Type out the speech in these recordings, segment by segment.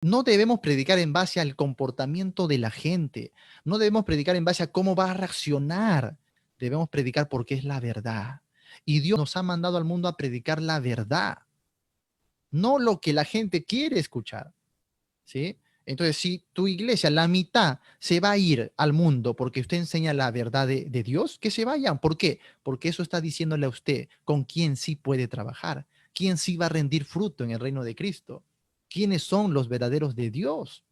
No debemos predicar en base al comportamiento de la gente. No debemos predicar en base a cómo va a reaccionar. Debemos predicar porque es la verdad. Y Dios nos ha mandado al mundo a predicar la verdad, no lo que la gente quiere escuchar, ¿sí? Entonces, si tu iglesia, la mitad, se va a ir al mundo porque usted enseña la verdad de Dios, que se vayan. ¿Por qué? Porque eso está diciéndole a usted con quién sí puede trabajar, quién sí va a rendir fruto en el reino de Cristo, quiénes son los verdaderos de Dios.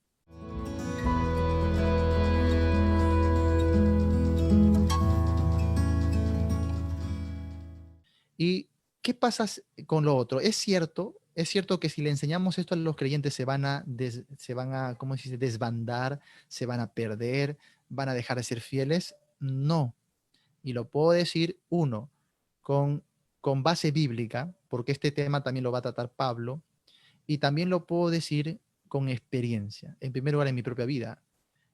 ¿Y qué pasa con lo otro? Es cierto que si le enseñamos esto a los creyentes se van a, ¿cómo se dice?, desbandar, se van a perder, van a dejar de ser fieles. No. Y lo puedo decir, uno, con, con base bíblica, porque este tema también lo va a tratar Pablo, y también lo puedo decir con experiencia, en primer lugar en mi propia vida.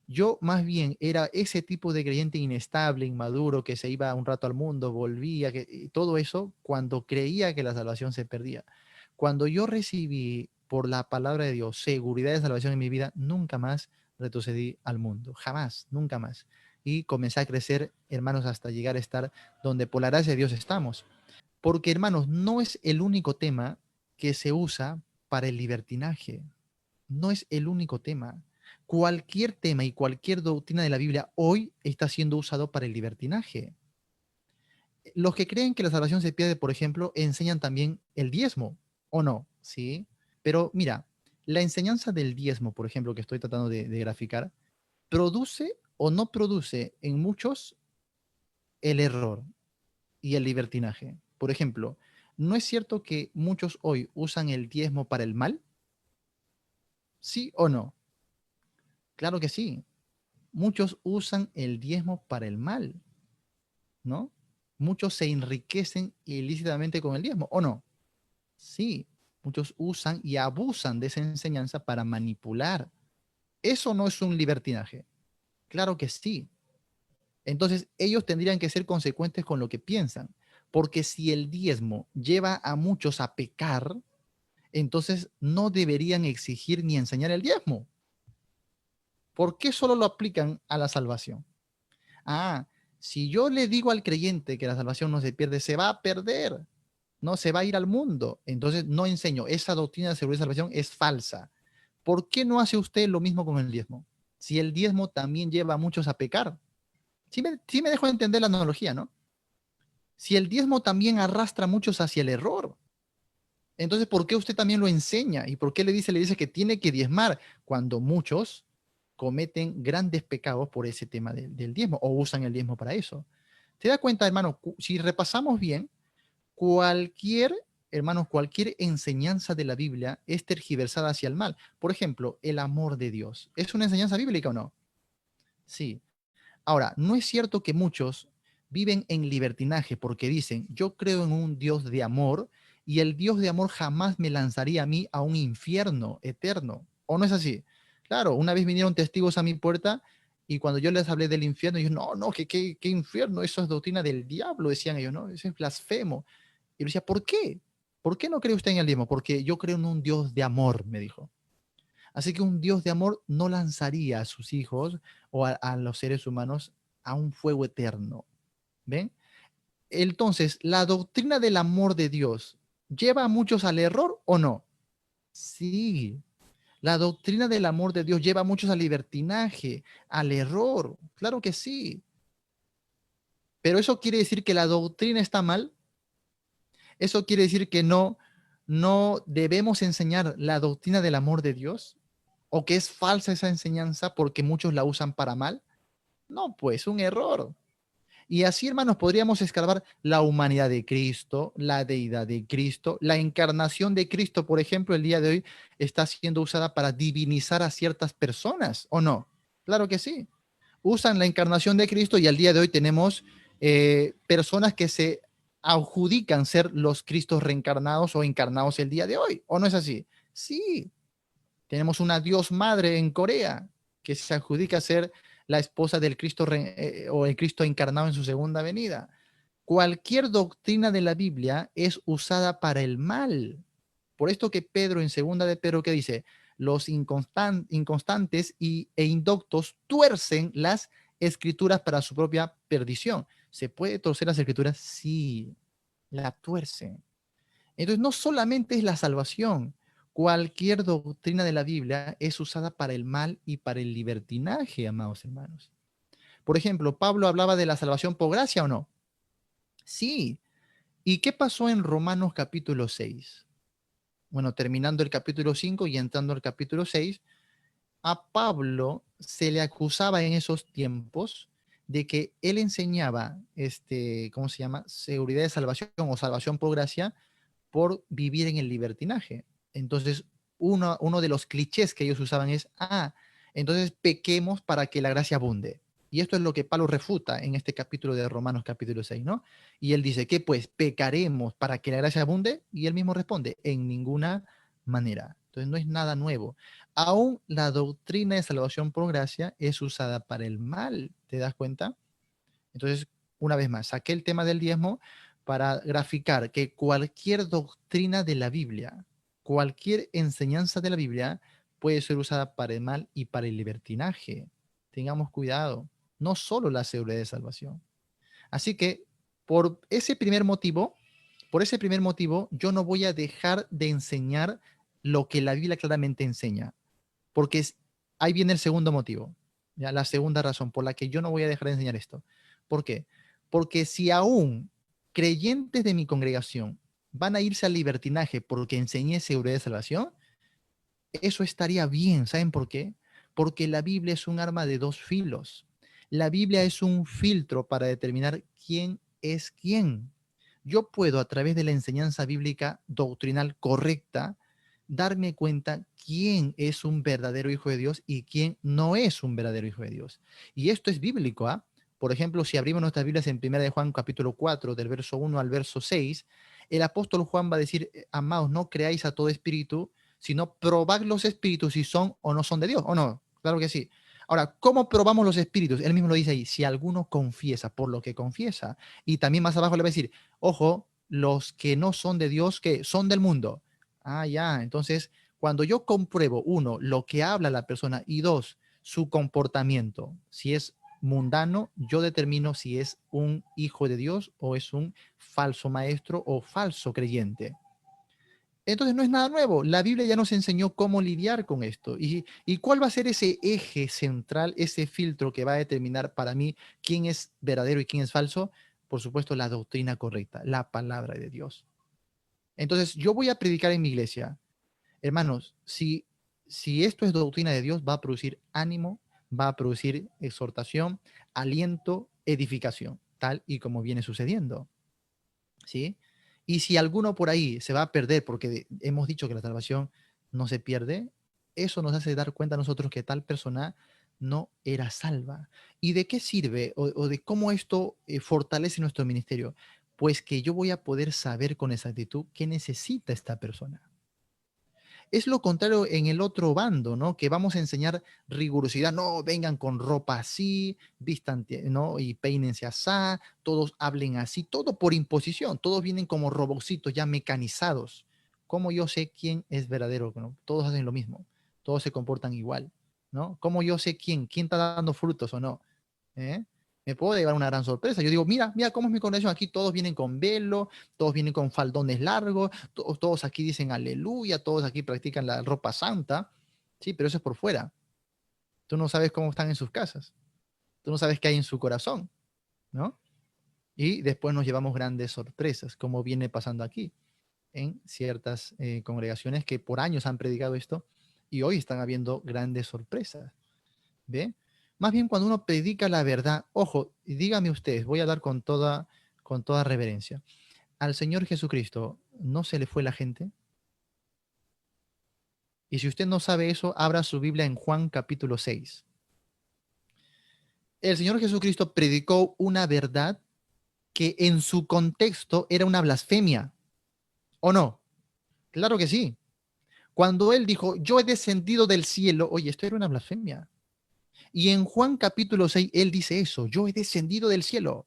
Yo más bien era ese tipo de creyente inestable, inmaduro, que se iba un rato al mundo, volvía, y todo eso cuando creía que la salvación se perdía. Cuando yo recibí por la palabra de Dios seguridad de salvación en mi vida, nunca más retrocedí al mundo, jamás, nunca más. Y comencé a crecer, hermanos, hasta llegar a estar donde por la gracia de Dios estamos. Porque, hermanos, no es el único tema que se usa para el libertinaje, no es el único tema. Cualquier tema y cualquier doctrina de la Biblia hoy está siendo usado para el libertinaje. Los que creen que la salvación se pierde, por ejemplo, enseñan también el diezmo, ¿o no? Sí. Pero mira, la enseñanza del diezmo, por ejemplo, que estoy tratando de graficar, produce o no produce en muchos el error y el libertinaje. Por ejemplo, ¿no es cierto que muchos hoy usan el diezmo para el mal? ¿Sí o no? Claro que sí. Muchos usan el diezmo para el mal, ¿no? Muchos se enriquecen ilícitamente con el diezmo, ¿o no? Sí, muchos usan y abusan de esa enseñanza para manipular. Eso no es un libertinaje. Claro que sí. Entonces, ellos tendrían que ser consecuentes con lo que piensan, porque si el diezmo lleva a muchos a pecar, entonces no deberían exigir ni enseñar el diezmo. ¿Por qué solo lo aplican a la salvación? Ah, si yo le digo al creyente que la salvación no se pierde, se va a perder, no se va a ir al mundo. Entonces no enseño. Esa doctrina de seguridad y salvación es falsa. ¿Por qué no hace usted lo mismo con el diezmo? Si el diezmo también lleva a muchos a pecar. Sí me dejo entender la analogía, ¿no? Si el diezmo también arrastra a muchos hacia el error, entonces ¿por qué usted también lo enseña? ¿Y por qué le dice que tiene que diezmar cuando muchos cometen grandes pecados por ese tema del diezmo o usan el diezmo para eso? ¿Te das cuenta, hermano? Si repasamos bien, cualquier, hermanos, cualquier enseñanza de la Biblia es tergiversada hacia el mal. Por ejemplo, el amor de Dios. ¿Es una enseñanza bíblica o no? Sí. Ahora, no es cierto que muchos viven en libertinaje porque dicen, yo creo en un Dios de amor y el Dios de amor jamás me lanzaría a mí a un infierno eterno. ¿O no es así? Claro, una vez vinieron testigos a mi puerta y cuando yo les hablé del infierno, ellos, no, no, ¿qué infierno? Eso es doctrina del diablo, decían ellos, ¿no? Eso es blasfemo. Y yo decía, ¿por qué? ¿Por qué no cree usted en el diablo? Porque yo creo en un Dios de amor, me dijo. Así que un Dios de amor no lanzaría a sus hijos o a los seres humanos a un fuego eterno. ¿Ven? Entonces, ¿la doctrina del amor de Dios lleva a muchos al error o no? Sí. La doctrina del amor de Dios lleva a muchos al libertinaje, al error. Claro que sí. Pero eso quiere decir que la doctrina está mal. Eso quiere decir que no debemos enseñar la doctrina del amor de Dios o que es falsa esa enseñanza porque muchos la usan para mal. No, pues un error. Y así, hermanos, podríamos escarbar la humanidad de Cristo, la deidad de Cristo, la encarnación de Cristo, por ejemplo, el día de hoy está siendo usada para divinizar a ciertas personas, ¿o no? Claro que sí. Usan la encarnación de Cristo y al día de hoy tenemos personas que se adjudican ser los Cristos reencarnados o encarnados el día de hoy, ¿o no es así? Sí, tenemos una Dios madre en Corea que se adjudica ser la esposa del Cristo o el Cristo encarnado en su segunda venida. Cualquier doctrina de la Biblia es usada para el mal. Por esto que Pedro en segunda de Pedro que dice, Los inconstantes e indoctos tuercen las escrituras para su propia perdición. ¿Se puede torcer las escrituras? Sí, la tuercen. Entonces, no solamente es la salvación, cualquier doctrina de la Biblia es usada para el mal y para el libertinaje, amados hermanos. Por ejemplo, Pablo hablaba de la salvación por gracia o no. Sí. ¿Y qué pasó en Romanos capítulo 6? Bueno, terminando el capítulo 5 y entrando al capítulo 6, a Pablo se le acusaba en esos tiempos de que él enseñaba, ¿cómo se llama? Seguridad de salvación o salvación por gracia por vivir en el libertinaje. Entonces, uno de los clichés que ellos usaban es, entonces pequemos para que la gracia abunde. Y esto es lo que Pablo refuta en este capítulo de Romanos capítulo 6, ¿no? Y él dice, ¿qué pues? ¿Pecaremos para que la gracia abunde? Y él mismo responde, en ninguna manera. Entonces no es nada nuevo. Aún la doctrina de salvación por gracia es usada para el mal, ¿te das cuenta? Entonces, una vez más, saqué el tema del diezmo para graficar que cualquier doctrina de la Biblia, cualquier enseñanza de la Biblia puede ser usada para el mal y para el libertinaje. Tengamos cuidado, no solo la seguridad de salvación. Así que, por ese primer motivo, yo no voy a dejar de enseñar lo que la Biblia claramente enseña, porque ahí viene el segundo motivo, ¿ya? La segunda razón por la que yo no voy a dejar de enseñar esto. ¿Por qué? Porque si aún creyentes de mi congregación van a irse al libertinaje porque enseñé seguridad de salvación, eso estaría bien. ¿Saben por qué? Porque la Biblia es un arma de dos filos. La Biblia es un filtro para determinar quién es quién. Yo puedo, a través de la enseñanza bíblica doctrinal correcta, darme cuenta quién es un verdadero hijo de Dios y quién no es un verdadero hijo de Dios. Y esto es bíblico, ¿ah? Por ejemplo, si abrimos nuestras Biblias en 1 de Juan capítulo 4, del verso 1 al verso 6, el apóstol Juan va a decir, amados, no creáis a todo espíritu, sino probad los espíritus si son o no son de Dios, ¿o no? Claro que sí. Ahora, ¿cómo probamos los espíritus? Él mismo lo dice ahí, si alguno confiesa por lo que confiesa. Y también más abajo le va a decir, ojo, los que no son de Dios, que son del mundo. Ya, entonces, cuando yo compruebo, uno, lo que habla la persona y dos, su comportamiento, si es mundano, yo determino si es un hijo de Dios o es un falso maestro o falso creyente. Entonces no es nada nuevo. La Biblia ya nos enseñó cómo lidiar con esto. ¿Y cuál va a ser ese eje central, ese filtro que va a determinar para mí quién es verdadero y quién es falso? Por supuesto, la doctrina correcta, la palabra de Dios. Entonces yo voy a predicar en mi iglesia. Hermanos, si esto es doctrina de Dios, va a producir ánimo, va a producir exhortación, aliento, edificación, tal y como viene sucediendo. ¿Sí? Y si alguno por ahí se va a perder, porque hemos dicho que la salvación no se pierde, eso nos hace dar cuenta a nosotros que tal persona no era salva. ¿Y de qué sirve o de cómo esto fortalece nuestro ministerio? Pues que yo voy a poder saber con exactitud qué necesita esta persona. Es lo contrario en el otro bando, ¿no? Que vamos a enseñar rigurosidad. No, vengan con ropa así, vistan, ¿no? Y peínense así, todos hablen así, todo por imposición. Todos vienen como robocitos ya mecanizados. ¿Cómo yo sé quién es verdadero? ¿No? Todos hacen lo mismo. Todos se comportan igual, ¿no? ¿Cómo yo sé quién está dando frutos o no? ¿Eh? Me puedo llevar una gran sorpresa. Yo digo, mira cómo es mi congregación. Aquí todos vienen con velo, todos vienen con faldones largos, todos aquí dicen aleluya, todos aquí practican la ropa santa. Sí, pero eso es por fuera. Tú no sabes cómo están en sus casas. Tú no sabes qué hay en su corazón, ¿no? Y después nos llevamos grandes sorpresas, como viene pasando aquí en ciertas congregaciones que por años han predicado esto y hoy están habiendo grandes sorpresas. ¿Ve? Más bien cuando uno predica la verdad, ojo, y dígame ustedes, voy a hablar con toda reverencia. Al Señor Jesucristo no se le fue la gente. Y si usted no sabe eso, abra su Biblia en Juan capítulo 6. El Señor Jesucristo predicó una verdad que en su contexto era una blasfemia, ¿o no? Claro que sí. Cuando él dijo, yo he descendido del cielo, oye, esto era una blasfemia. Y en Juan capítulo 6, él dice eso, yo he descendido del cielo.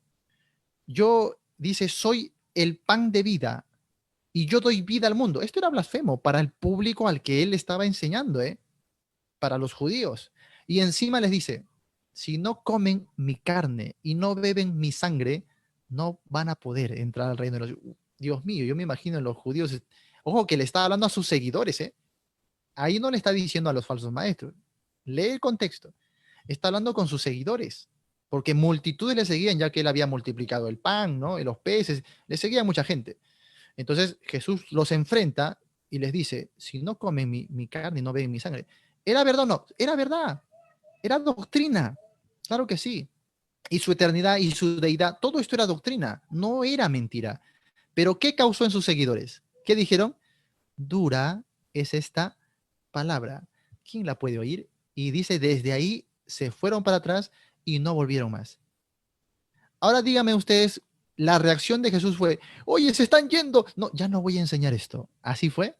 Yo, dice, soy el pan de vida. y yo doy vida al mundo. Esto era blasfemo para el público al que él estaba enseñando, para los judíos. Y encima les dice, si no comen mi carne y no beben mi sangre, no van a poder entrar al reino de los... Dios mío, yo me imagino a los judíos, ojo que le está hablando a sus seguidores, ahí no le está diciendo a los falsos maestros. Lee el contexto. Está hablando con sus seguidores, porque multitudes le seguían ya que él había multiplicado el pan, ¿no? Y los peces, le seguía mucha gente. Entonces Jesús los enfrenta y les dice, si no comen mi carne y no beben mi sangre, ¿era verdad o no? Era verdad, era doctrina, claro que sí. Y su eternidad y su deidad, todo esto era doctrina, no era mentira. Pero ¿qué causó en sus seguidores? ¿Qué dijeron? Dura es esta palabra. ¿Quién la puede oír? Y dice, desde ahí se fueron para atrás y no volvieron más. Ahora díganme ustedes, la reacción de Jesús fue, oye, se están yendo. No, ya no voy a enseñar esto. ¿Así fue?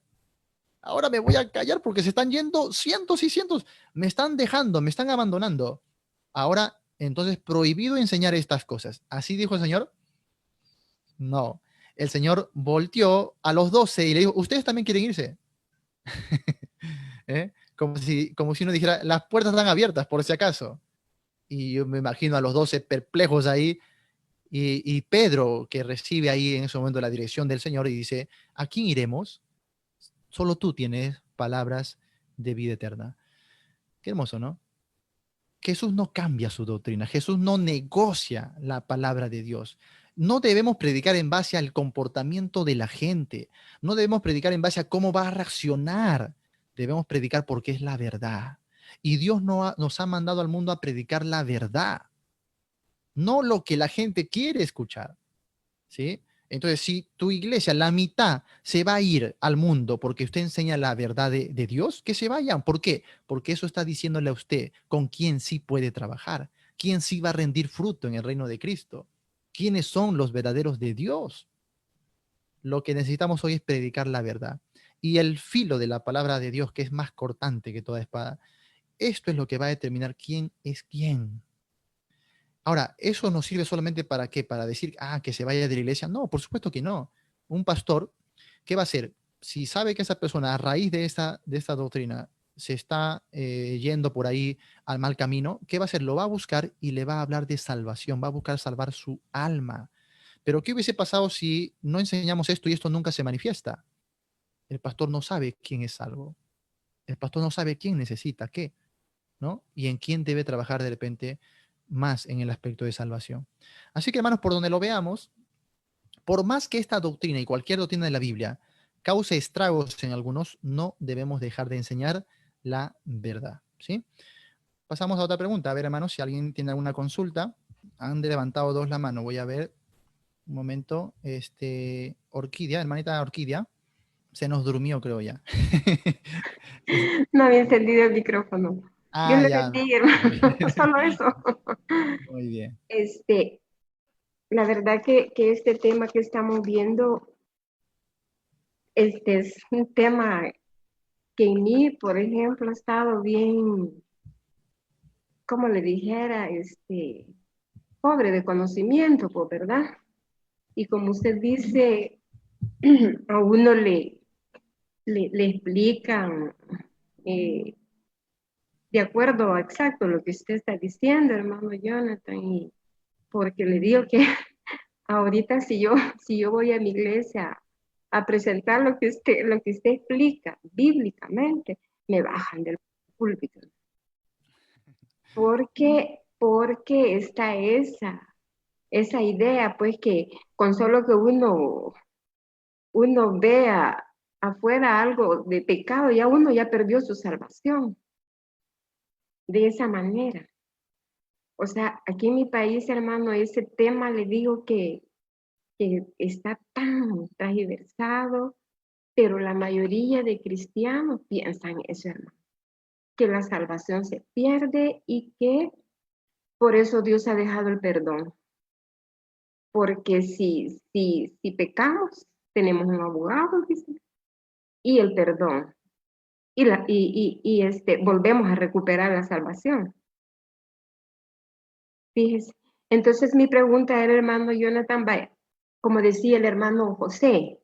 Ahora me voy a callar porque se están yendo cientos y cientos. Me están dejando, me están abandonando. Ahora, entonces, prohibido enseñar estas cosas. ¿Así dijo el Señor? No. El Señor volteó a los 12 y le dijo, ¿ustedes también quieren irse? Como si uno dijera, las puertas están abiertas, por si acaso. Y yo me imagino a los 12 perplejos ahí, y Pedro, que recibe ahí en ese momento la dirección del Señor y dice, ¿a quién iremos? Solo tú tienes palabras de vida eterna. Qué hermoso, ¿no? Jesús no cambia su doctrina, Jesús no negocia la palabra de Dios. No debemos predicar en base al comportamiento de la gente, no debemos predicar en base a cómo va a reaccionar, debemos predicar porque es la verdad. Y Dios nos ha mandado al mundo a predicar la verdad, no lo que la gente quiere escuchar. ¿Sí? Entonces, si tu iglesia, la mitad, se va a ir al mundo porque usted enseña la verdad de Dios, que se vayan. ¿Por qué? Porque eso está diciéndole a usted con quién sí puede trabajar, quién sí va a rendir fruto en el reino de Cristo, quiénes son los verdaderos de Dios. Lo que necesitamos hoy es predicar la verdad. Y el filo de la palabra de Dios, que es más cortante que toda espada, esto es lo que va a determinar quién es quién. Ahora, ¿eso nos sirve solamente para qué? Para decir, que se vaya de la iglesia. No, por supuesto que no. Un pastor, ¿qué va a hacer? Si sabe que esa persona, a raíz de esta doctrina, se está yendo por ahí al mal camino, ¿qué va a hacer? Lo va a buscar y le va a hablar de salvación, va a buscar salvar su alma. Pero ¿qué hubiese pasado si no enseñamos esto y esto nunca se manifiesta? El pastor no sabe quién es salvo. El pastor no sabe quién necesita qué, ¿no? Y en quién debe trabajar de repente más en el aspecto de salvación. Así que, hermanos, por donde lo veamos, por más que esta doctrina y cualquier doctrina de la Biblia cause estragos en algunos, no debemos dejar de enseñar la verdad, ¿sí? Pasamos a otra pregunta. A ver, hermanos, si alguien tiene alguna consulta. Han levantado dos la mano. Voy a ver un momento. Orquídea, hermanita Orquídea, se nos durmió, creo ya. No había encendido el micrófono. Dios le Ya. bendiga, Muy hermano. bien. Solo eso. Muy bien. Este, la verdad que este tema que estamos viendo, es un tema que en mí, por ejemplo, ha estado bien, como le dijera, pobre de conocimiento, pues, ¿verdad? Y como usted dice, a uno le explican eh, de acuerdo a exacto lo que usted está diciendo, hermano Jonathan, y porque le digo que ahorita si yo voy a mi iglesia a presentar lo que usted explica bíblicamente, me bajan del púlpito. Porque está esa idea, pues que con solo que uno vea afuera algo de pecado, ya uno ya perdió su salvación de esa manera. O sea, aquí en mi país, hermano, ese tema le digo que está tan transversado, pero la mayoría de cristianos piensan eso, hermano, que la salvación se pierde y que por eso Dios ha dejado el perdón. Porque si pecamos, tenemos un abogado, dice, y el perdón. Volvemos a recuperar la salvación. Fíjese. Entonces mi pregunta era, hermano Jonathan, vaya, como decía el hermano José,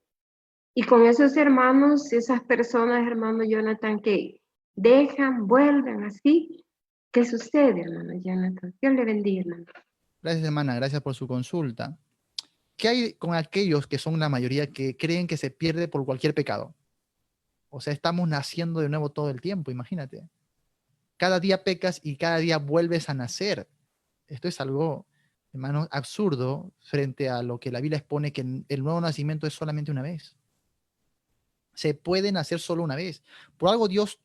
Y con esos hermanos, esas personas, hermano Jonathan, que dejan, vuelven así, ¿qué sucede, hermano Jonathan? Dios le bendiga, hermano. Gracias, hermana. Gracias por su consulta. ¿Qué hay con aquellos que son la mayoría que creen que se pierde por cualquier pecado? O sea, estamos naciendo de nuevo todo el tiempo, imagínate. Cada día pecas y cada día vuelves a nacer. Esto es algo, hermano, absurdo frente a lo que la Biblia expone que el nuevo nacimiento es solamente una vez. Se puede nacer solo una vez. Por algo Dios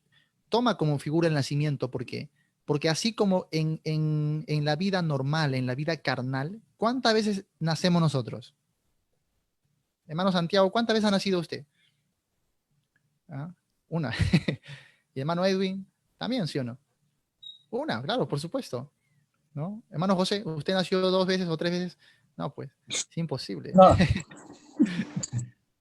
toma como figura el nacimiento. ¿Por qué? Porque así como en la vida normal, en la vida carnal, ¿cuántas veces nacemos nosotros? Hermano Santiago, ¿cuántas veces ha nacido usted? ¿Ah? Una. Y hermano Edwin, también, ¿sí o no? Una, claro, por supuesto. ¿No? Hermano José, ¿usted nació 2 veces o 3 veces? No, pues, es imposible. No,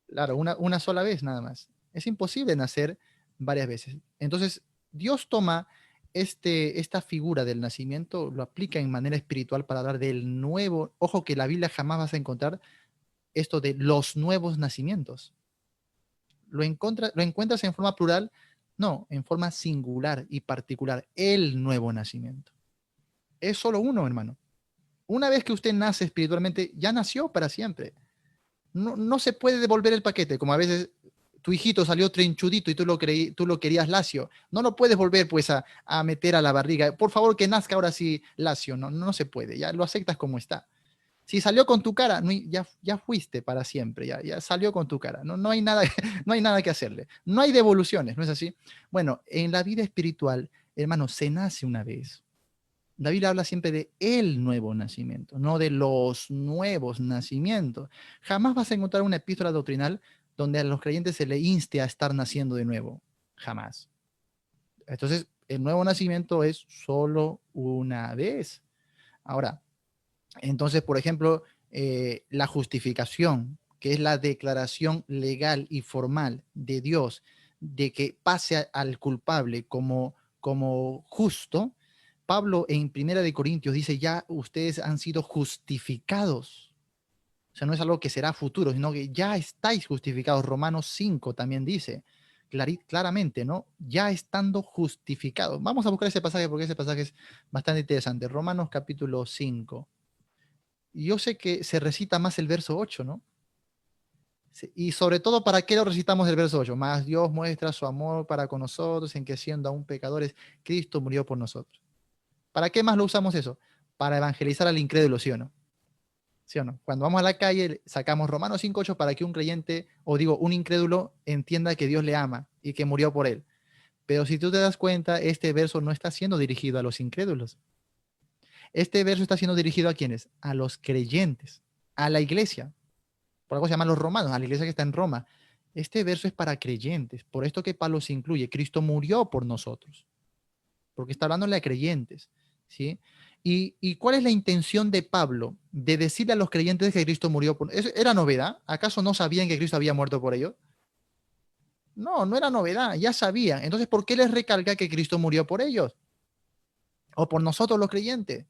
Claro, una sola vez nada más. Es imposible nacer varias veces. Entonces, Dios toma esta figura del nacimiento, lo aplica en manera espiritual para hablar del nuevo. Ojo que la Biblia jamás vas a encontrar esto de los nuevos nacimientos. ¿Lo encuentras en forma plural? No, en forma singular y particular. El nuevo nacimiento. Es solo uno, hermano. Una vez que usted nace espiritualmente, ya nació para siempre. No se puede devolver el paquete, como a veces tu hijito salió trinchudito y tú lo querías lacio. No lo puedes volver pues a meter a la barriga. Por favor, que nazca ahora sí lacio. No se puede, ya lo aceptas como está. Si salió con tu cara, ya fuiste para siempre, ya salió con tu cara. No hay nada, no hay nada que hacerle. No hay devoluciones, ¿no es así? Bueno, en la vida espiritual, hermano, se nace una vez. La Biblia habla siempre de el nuevo nacimiento, no de los nuevos nacimientos. Jamás vas a encontrar una epístola doctrinal donde a los creyentes se le inste a estar naciendo de nuevo. Jamás. Entonces, el nuevo nacimiento es solo una vez. Ahora, entonces, por ejemplo, la justificación, que es la declaración legal y formal de Dios de que pase al culpable como justo. Pablo en Primera de Corintios dice, ya ustedes han sido justificados. O sea, no es algo que será futuro, sino que ya estáis justificados. Romanos 5 también dice claramente, ¿no? Ya estando justificados. Vamos a buscar ese pasaje porque ese pasaje es bastante interesante. Romanos capítulo 5. Y yo sé que se recita más el verso 8, ¿no? Y sobre todo, ¿para qué lo recitamos el verso 8? Más Dios muestra su amor para con nosotros en que siendo aún pecadores, Cristo murió por nosotros. ¿Para qué más lo usamos eso? Para evangelizar al incrédulo, ¿sí o no? ¿Sí o no? Cuando vamos a la calle, sacamos Romanos 5:8 para que un creyente, o digo, un incrédulo, entienda que Dios le ama y que murió por él. Pero si tú te das cuenta, este verso no está siendo dirigido a los incrédulos. Este verso está siendo dirigido a quienes? A los creyentes, a la iglesia. Por algo se llaman los romanos, a la iglesia que está en Roma. Este verso es para creyentes. Por esto que Pablo se incluye. Cristo murió por nosotros. Porque está hablándole a creyentes. ¿Sí? ¿Y cuál es la intención de Pablo? De decirle a los creyentes que Cristo murió por... ¿Era novedad? ¿Acaso no sabían que Cristo había muerto por ellos? No era novedad, ya sabían. Entonces, ¿por qué les recalca que Cristo murió por ellos? O por nosotros los creyentes.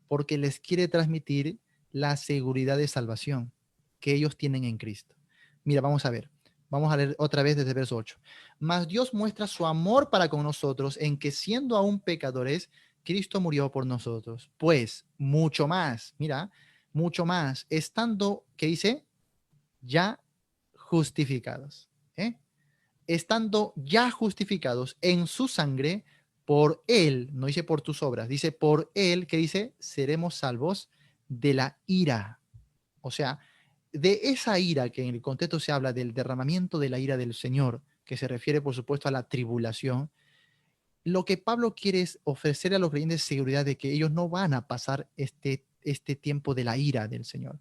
Porque les quiere transmitir la seguridad de salvación que ellos tienen en Cristo. Mira, vamos a ver. Vamos a leer otra vez desde el verso 8. Mas Dios muestra su amor para con nosotros en que siendo aún pecadores, Cristo murió por nosotros. Pues mucho más, mira, mucho más, estando, ¿qué dice? Ya justificados. ¿Eh? Estando ya justificados en su sangre, por él, no dice por tus obras, dice por él, que dice, seremos salvos de la ira. O sea, de esa ira que en el contexto se habla del derramamiento de la ira del Señor, que se refiere por supuesto a la tribulación, lo que Pablo quiere es ofrecer a los creyentes seguridad de que ellos no van a pasar este tiempo de la ira del Señor.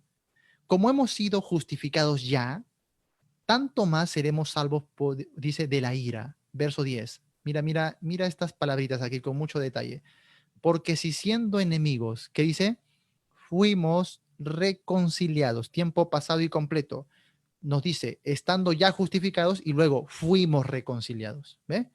Como hemos sido justificados ya, tanto más seremos salvos, dice, de la ira. Verso 10. Mira estas palabritas aquí con mucho detalle. Porque si siendo enemigos, ¿qué dice? Fuimos reconciliados, tiempo pasado y completo. Nos dice, estando ya justificados y luego fuimos reconciliados. ¿Ve?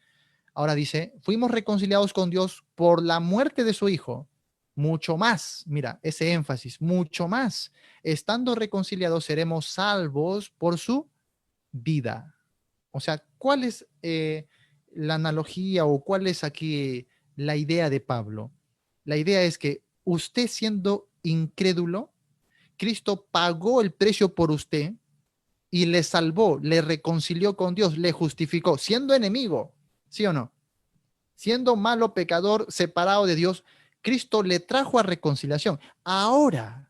Ahora dice, fuimos reconciliados con Dios por la muerte de su Hijo. Mucho más, mira, ese énfasis, mucho más. Estando reconciliados seremos salvos por su vida. O sea, ¿cuál es la analogía o cuál es aquí la idea de Pablo? La idea es que usted siendo incrédulo, Cristo pagó el precio por usted y le salvó, le reconcilió con Dios, le justificó, siendo enemigo, ¿sí o no? Siendo malo, pecador, separado de Dios, Cristo le trajo a reconciliación. Ahora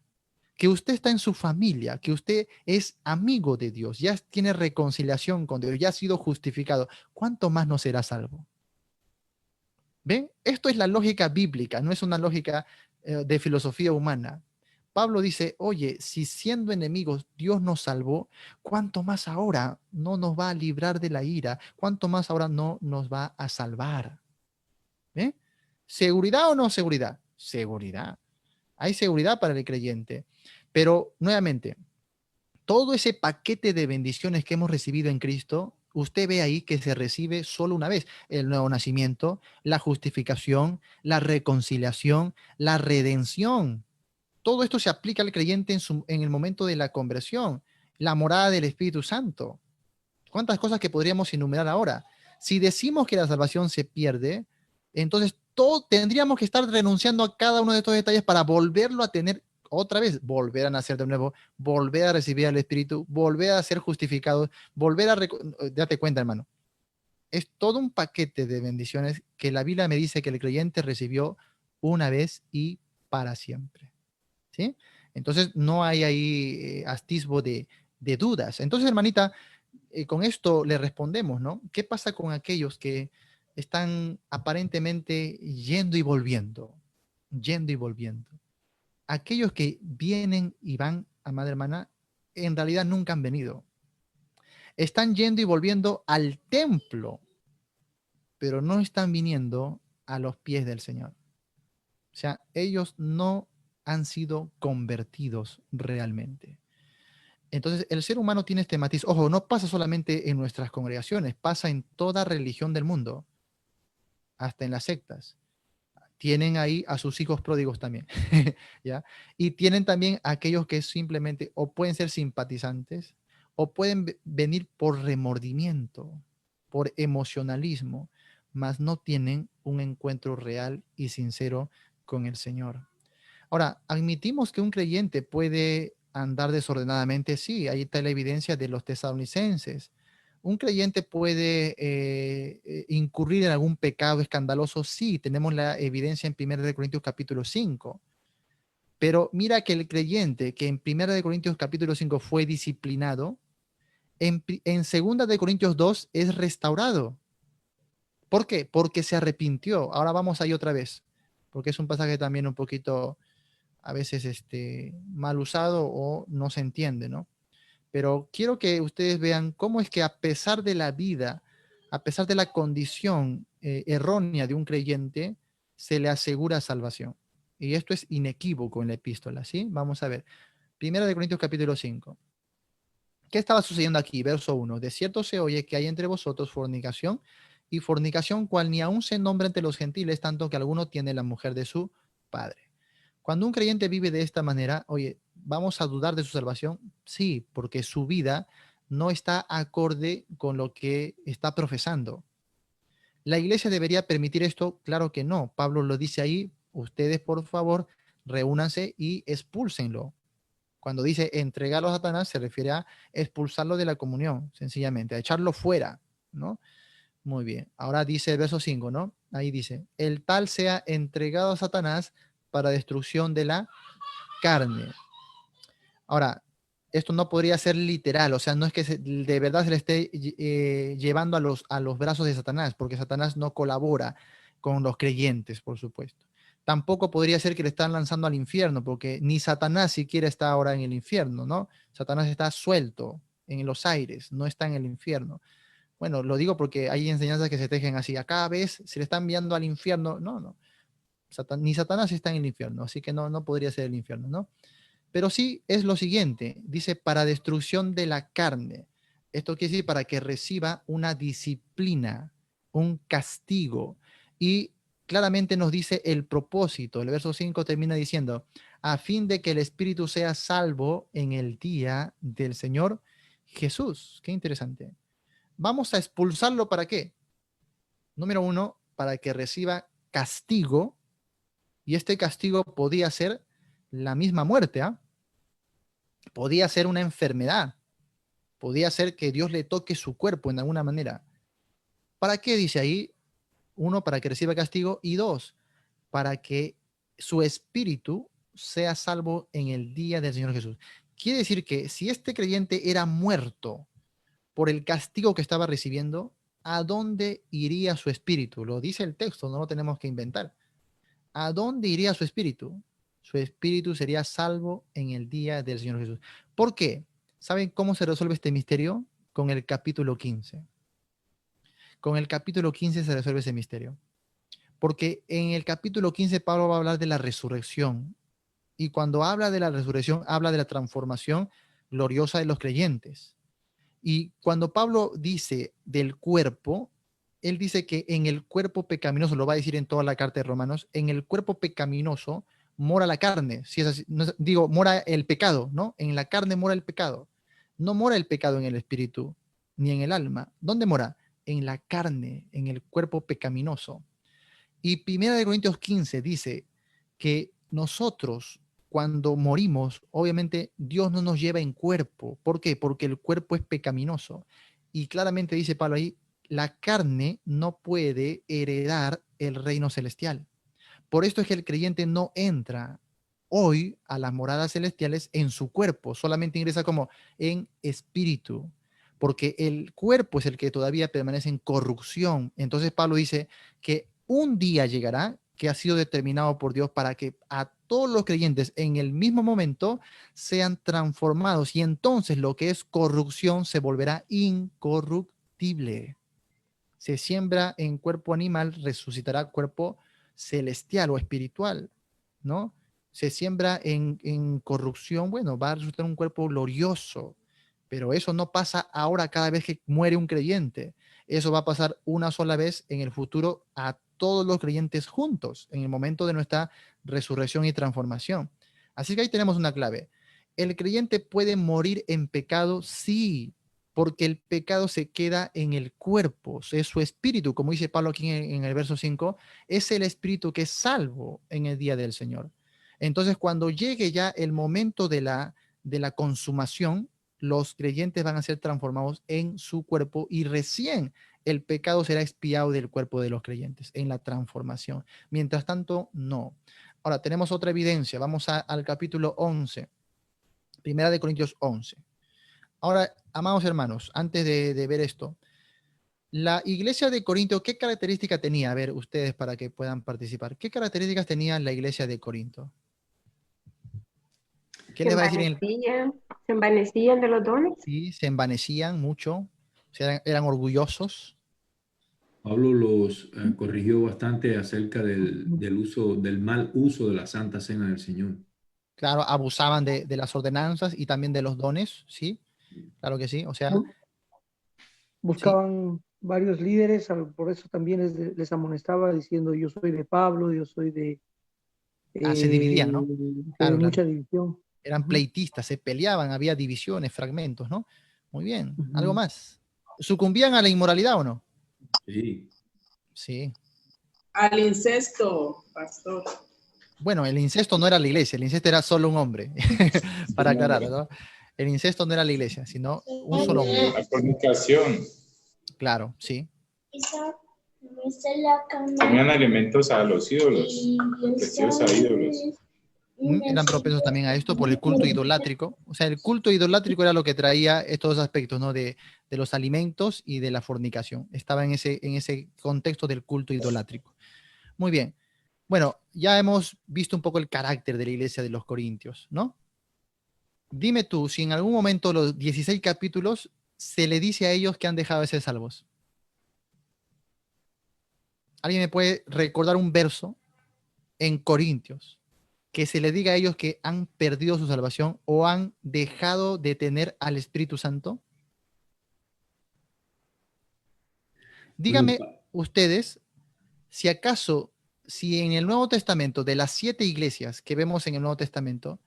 que usted está en su familia, que usted es amigo de Dios, ya tiene reconciliación con Dios, ya ha sido justificado, ¿cuánto más no será salvo? ¿Ven? Esto es la lógica bíblica, no es una lógica de filosofía humana. Pablo dice, oye, si siendo enemigos Dios nos salvó, ¿cuánto más ahora no nos va a librar de la ira? ¿Cuánto más ahora no nos va a salvar? ¿Eh? ¿Seguridad o no seguridad? Seguridad. Hay seguridad para el creyente. Pero nuevamente, todo ese paquete de bendiciones que hemos recibido en Cristo, usted ve ahí que se recibe solo una vez: el nuevo nacimiento, la justificación, la reconciliación, la redención. Todo esto se aplica al creyente en el momento de la conversión, la morada del Espíritu Santo. ¿Cuántas cosas que podríamos enumerar ahora? Si decimos que la salvación se pierde, entonces tendríamos que estar renunciando a cada uno de estos detalles para volverlo a tener otra vez, volver a nacer de nuevo, volver a recibir al Espíritu, volver a ser justificados, volver a... Date cuenta, hermano. Es todo un paquete de bendiciones que la Biblia me dice que el creyente recibió una vez y para siempre. ¿Sí? Entonces no hay ahí atisbo de dudas. Entonces, hermanita, con esto le respondemos, ¿no? ¿Qué pasa con aquellos que están aparentemente yendo y volviendo? Yendo y volviendo. Aquellos que vienen y van, amada hermana, en realidad nunca han venido. Están yendo y volviendo al templo, pero no están viniendo a los pies del Señor. O sea, ellos no han sido convertidos realmente. Entonces, el ser humano tiene este matiz. Ojo, no pasa solamente en nuestras congregaciones, pasa en toda religión del mundo, hasta en las sectas. Tienen ahí a sus hijos pródigos también, ¿ya? Y tienen también a aquellos que simplemente o pueden ser simpatizantes o pueden venir por remordimiento, por emocionalismo, mas no tienen un encuentro real y sincero con el Señor. Ahora, admitimos que un creyente puede andar desordenadamente, sí, ahí está la evidencia de los tesalonicenses. Un creyente puede incurrir en algún pecado escandaloso, sí, tenemos la evidencia en 1 Corintios capítulo 5. Pero mira que el creyente que en 1 Corintios capítulo 5 fue disciplinado, en 2 Corintios 2 es restaurado. ¿Por qué? Porque se arrepintió. Ahora vamos ahí otra vez, porque es un pasaje también un poquito a veces mal usado o no se entiende, ¿no? Pero quiero que ustedes vean cómo es que a pesar de la vida, a pesar de la condición errónea de un creyente, se le asegura salvación. Y esto es inequívoco en la epístola, ¿sí? Vamos a ver. 1 Corintios capítulo 5. ¿Qué estaba sucediendo aquí? Verso 1. De cierto se oye que hay entre vosotros fornicación, y fornicación cual ni aún se nombra entre los gentiles, tanto que alguno tiene la mujer de su padre. Cuando un creyente vive de esta manera, oye, ¿vamos a dudar de su salvación? Sí, porque su vida no está acorde con lo que está profesando. ¿La iglesia debería permitir esto? Claro que no. Pablo lo dice ahí, ustedes por favor reúnanse y expúlsenlo. Cuando dice entregarlo a Satanás, se refiere a expulsarlo de la comunión, sencillamente, a echarlo fuera, ¿no? Muy bien. Ahora dice el verso 5, ¿no? Ahí dice, el tal sea entregado a Satanás para destrucción de la carne. Ahora, esto no podría ser literal, o sea, no es que de verdad se le esté llevando a los brazos de Satanás, porque Satanás no colabora con los creyentes, por supuesto. Tampoco podría ser que le están lanzando al infierno, porque ni Satanás siquiera está ahora en el infierno, ¿no? Satanás está suelto en los aires, no está en el infierno. Bueno, lo digo porque hay enseñanzas que se tejen así. Acá ves, se le está enviando al infierno. No, no. Ni Satanás está en el infierno, así que no, no podría ser el infierno, ¿no? Pero sí es lo siguiente, dice, para destrucción de la carne. Esto quiere decir para que reciba una disciplina, un castigo. Y claramente nos dice el propósito. El verso 5 termina diciendo, a fin de que el espíritu sea salvo en el día del Señor Jesús. Qué interesante. Vamos a expulsarlo ¿para qué? Número uno, para que reciba castigo, y este castigo podía ser la misma muerte, ¿ah? Podía ser una enfermedad, podía ser que Dios le toque su cuerpo en alguna manera. ¿Para qué dice ahí? Uno, para que reciba castigo, y dos, para que su espíritu sea salvo en el día del Señor Jesús. Quiere decir que si este creyente era muerto por el castigo que estaba recibiendo, ¿a dónde iría su espíritu? Lo dice el texto, no lo tenemos que inventar. ¿A dónde iría su espíritu? Su espíritu sería salvo en el día del Señor Jesús. ¿Por qué? ¿Saben cómo se resuelve este misterio? Con el capítulo 15. Con el capítulo 15 se resuelve ese misterio. Porque en el capítulo 15 Pablo va a hablar de la resurrección. Y cuando habla de la resurrección, habla de la transformación gloriosa de los creyentes. Y cuando Pablo dice del cuerpo, él dice que en el cuerpo pecaminoso, lo va a decir en toda la carta de Romanos, en el cuerpo pecaminoso mora la carne, si es así, no, digo, mora el pecado, ¿no? En la carne mora el pecado. No mora el pecado en el espíritu, ni en el alma. ¿Dónde mora? En la carne, en el cuerpo pecaminoso. Y Primera de Corintios 15 dice que nosotros, cuando morimos, obviamente Dios no nos lleva en cuerpo. ¿Por qué? Porque el cuerpo es pecaminoso. Y claramente dice Pablo ahí, la carne no puede heredar el reino celestial. Por esto es que el creyente no entra hoy a las moradas celestiales en su cuerpo, solamente ingresa como en espíritu, porque el cuerpo es el que todavía permanece en corrupción. Entonces Pablo dice que un día llegará que ha sido determinado por Dios para que a todos los creyentes en el mismo momento sean transformados y entonces lo que es corrupción se volverá incorruptible. Se siembra en cuerpo animal, resucitará cuerpo celestial o espiritual, ¿no? Se siembra en corrupción, bueno, va a resultar un cuerpo glorioso, pero eso no pasa ahora cada vez que muere un creyente. Eso va a pasar una sola vez en el futuro a todos los creyentes juntos, en el momento de nuestra resurrección y transformación. Así que ahí tenemos una clave. ¿El creyente puede morir en pecado? Sí, porque el pecado se queda en el cuerpo, es su espíritu, como dice Pablo aquí en el verso 5, es el espíritu que es salvo en el día del Señor. Entonces, cuando llegue ya el momento de la consumación, los creyentes van a ser transformados en su cuerpo y recién el pecado será expiado del cuerpo de los creyentes en la transformación. Mientras tanto, no. Ahora, tenemos otra evidencia. Vamos al capítulo 11, Primera de Corintios 11. Ahora, amados hermanos, antes de ver esto, la iglesia de Corinto, ¿qué características tenía? A ver, ustedes para que puedan participar. ¿Qué características tenía la iglesia de Corinto? ¿Qué les va a decir? Se envanecían de los dones. Sí, se envanecían mucho, o sea, eran orgullosos. Pablo los corrigió bastante acerca del mal uso de la Santa Cena del Señor. Claro, abusaban de las ordenanzas y también de los dones, ¿sí? Claro que sí, o sea, sí. Buscaban varios líderes, por eso también les amonestaba diciendo yo soy de Pablo, yo soy Se dividían, ¿no? de Claro, claro. mucha división. Eran pleitistas, se peleaban, había divisiones, fragmentos, ¿no? Muy bien. ¿Algo más? ¿Sucumbían a la inmoralidad o no? Sí. Sí. Al incesto, pastor. Bueno, el incesto no era la iglesia, el incesto era solo un hombre, para aclarar, ¿no? El incesto no era la iglesia, sino un solo hombre. La fornicación. Claro, sí. Comían alimentos a los ídolos, ofrecidos a ídolos. Eran propensos también a esto por el culto idolátrico. O sea, el culto idolátrico era lo que traía estos aspectos, ¿no? De los alimentos y de la fornicación. Estaba en ese contexto del culto idolátrico. Muy bien. Bueno, ya hemos visto un poco el carácter de la iglesia de los Corintios, ¿no? Dime tú, si en algún momento los 16 capítulos se le dice a ellos que han dejado de ser salvos. ¿Alguien me puede recordar un verso en Corintios que se le diga a ellos que han perdido su salvación o han dejado de tener al Espíritu Santo? Díganme ustedes, si acaso, si en el Nuevo Testamento, de las 7 iglesias que vemos en el Nuevo Testamento,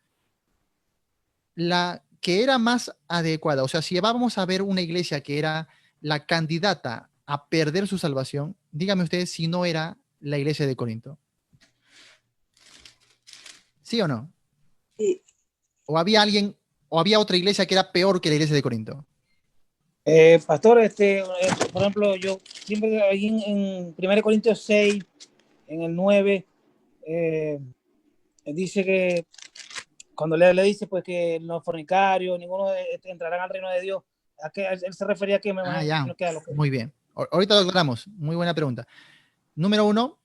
la que era más adecuada? O sea, si vamos a ver una iglesia que era la candidata a perder su salvación, dígame ustedes si no era la iglesia de Corinto. ¿Sí o no? Sí. ¿O había alguien, o había otra iglesia que era peor que la iglesia de Corinto? Pastor, por ejemplo, yo siempre ahí en 1 Corintios 6, en el 9, dice que cuando le dice pues que los fornicarios, ninguno entrarán al reino de Dios. ¿A qué él se refería a que me Ah, imagino ya. que a lo que... Muy bien. Ahorita lo aclaramos. Muy buena pregunta. Número uno,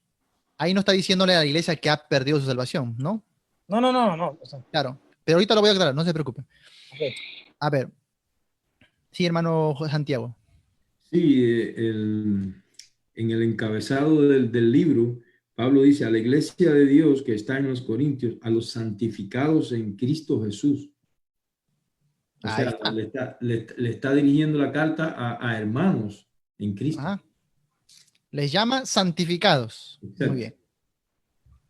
ahí no está diciéndole a la iglesia que ha perdido su salvación, ¿no? No. O sea, Claro. Pero ahorita lo voy a aclarar, no se preocupen. okay. A ver. Sí, hermano Santiago. Sí, en el encabezado del libro, Pablo dice a la iglesia de Dios que está en los Corintios, a los santificados en Cristo Jesús. O Ahí sea, está. le está dirigiendo la carta a hermanos en Cristo. Ajá. Les llama santificados. Muy Exacto. bien.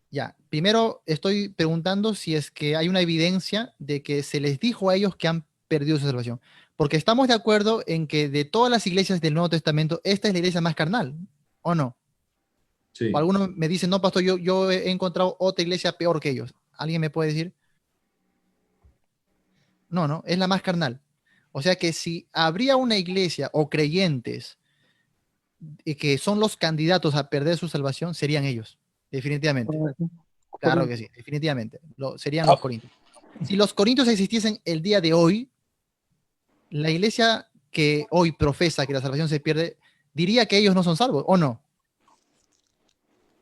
Ya, primero estoy preguntando si es que hay una evidencia de que se les dijo a ellos que han perdido su salvación. Porque estamos de acuerdo en que de todas las iglesias del Nuevo Testamento, esta es la iglesia más carnal, ¿o no? Sí. O algunos me dicen, no, pastor, yo he encontrado otra iglesia peor que ellos. ¿Alguien me puede decir? No, es la más carnal. O sea que si habría una iglesia o creyentes que son los candidatos a perder su salvación, serían ellos, definitivamente. Claro que sí, definitivamente. Serían los corintios. Si los corintios existiesen el día de hoy, la iglesia que hoy profesa que la salvación se pierde, diría que ellos no son salvos, ¿o no?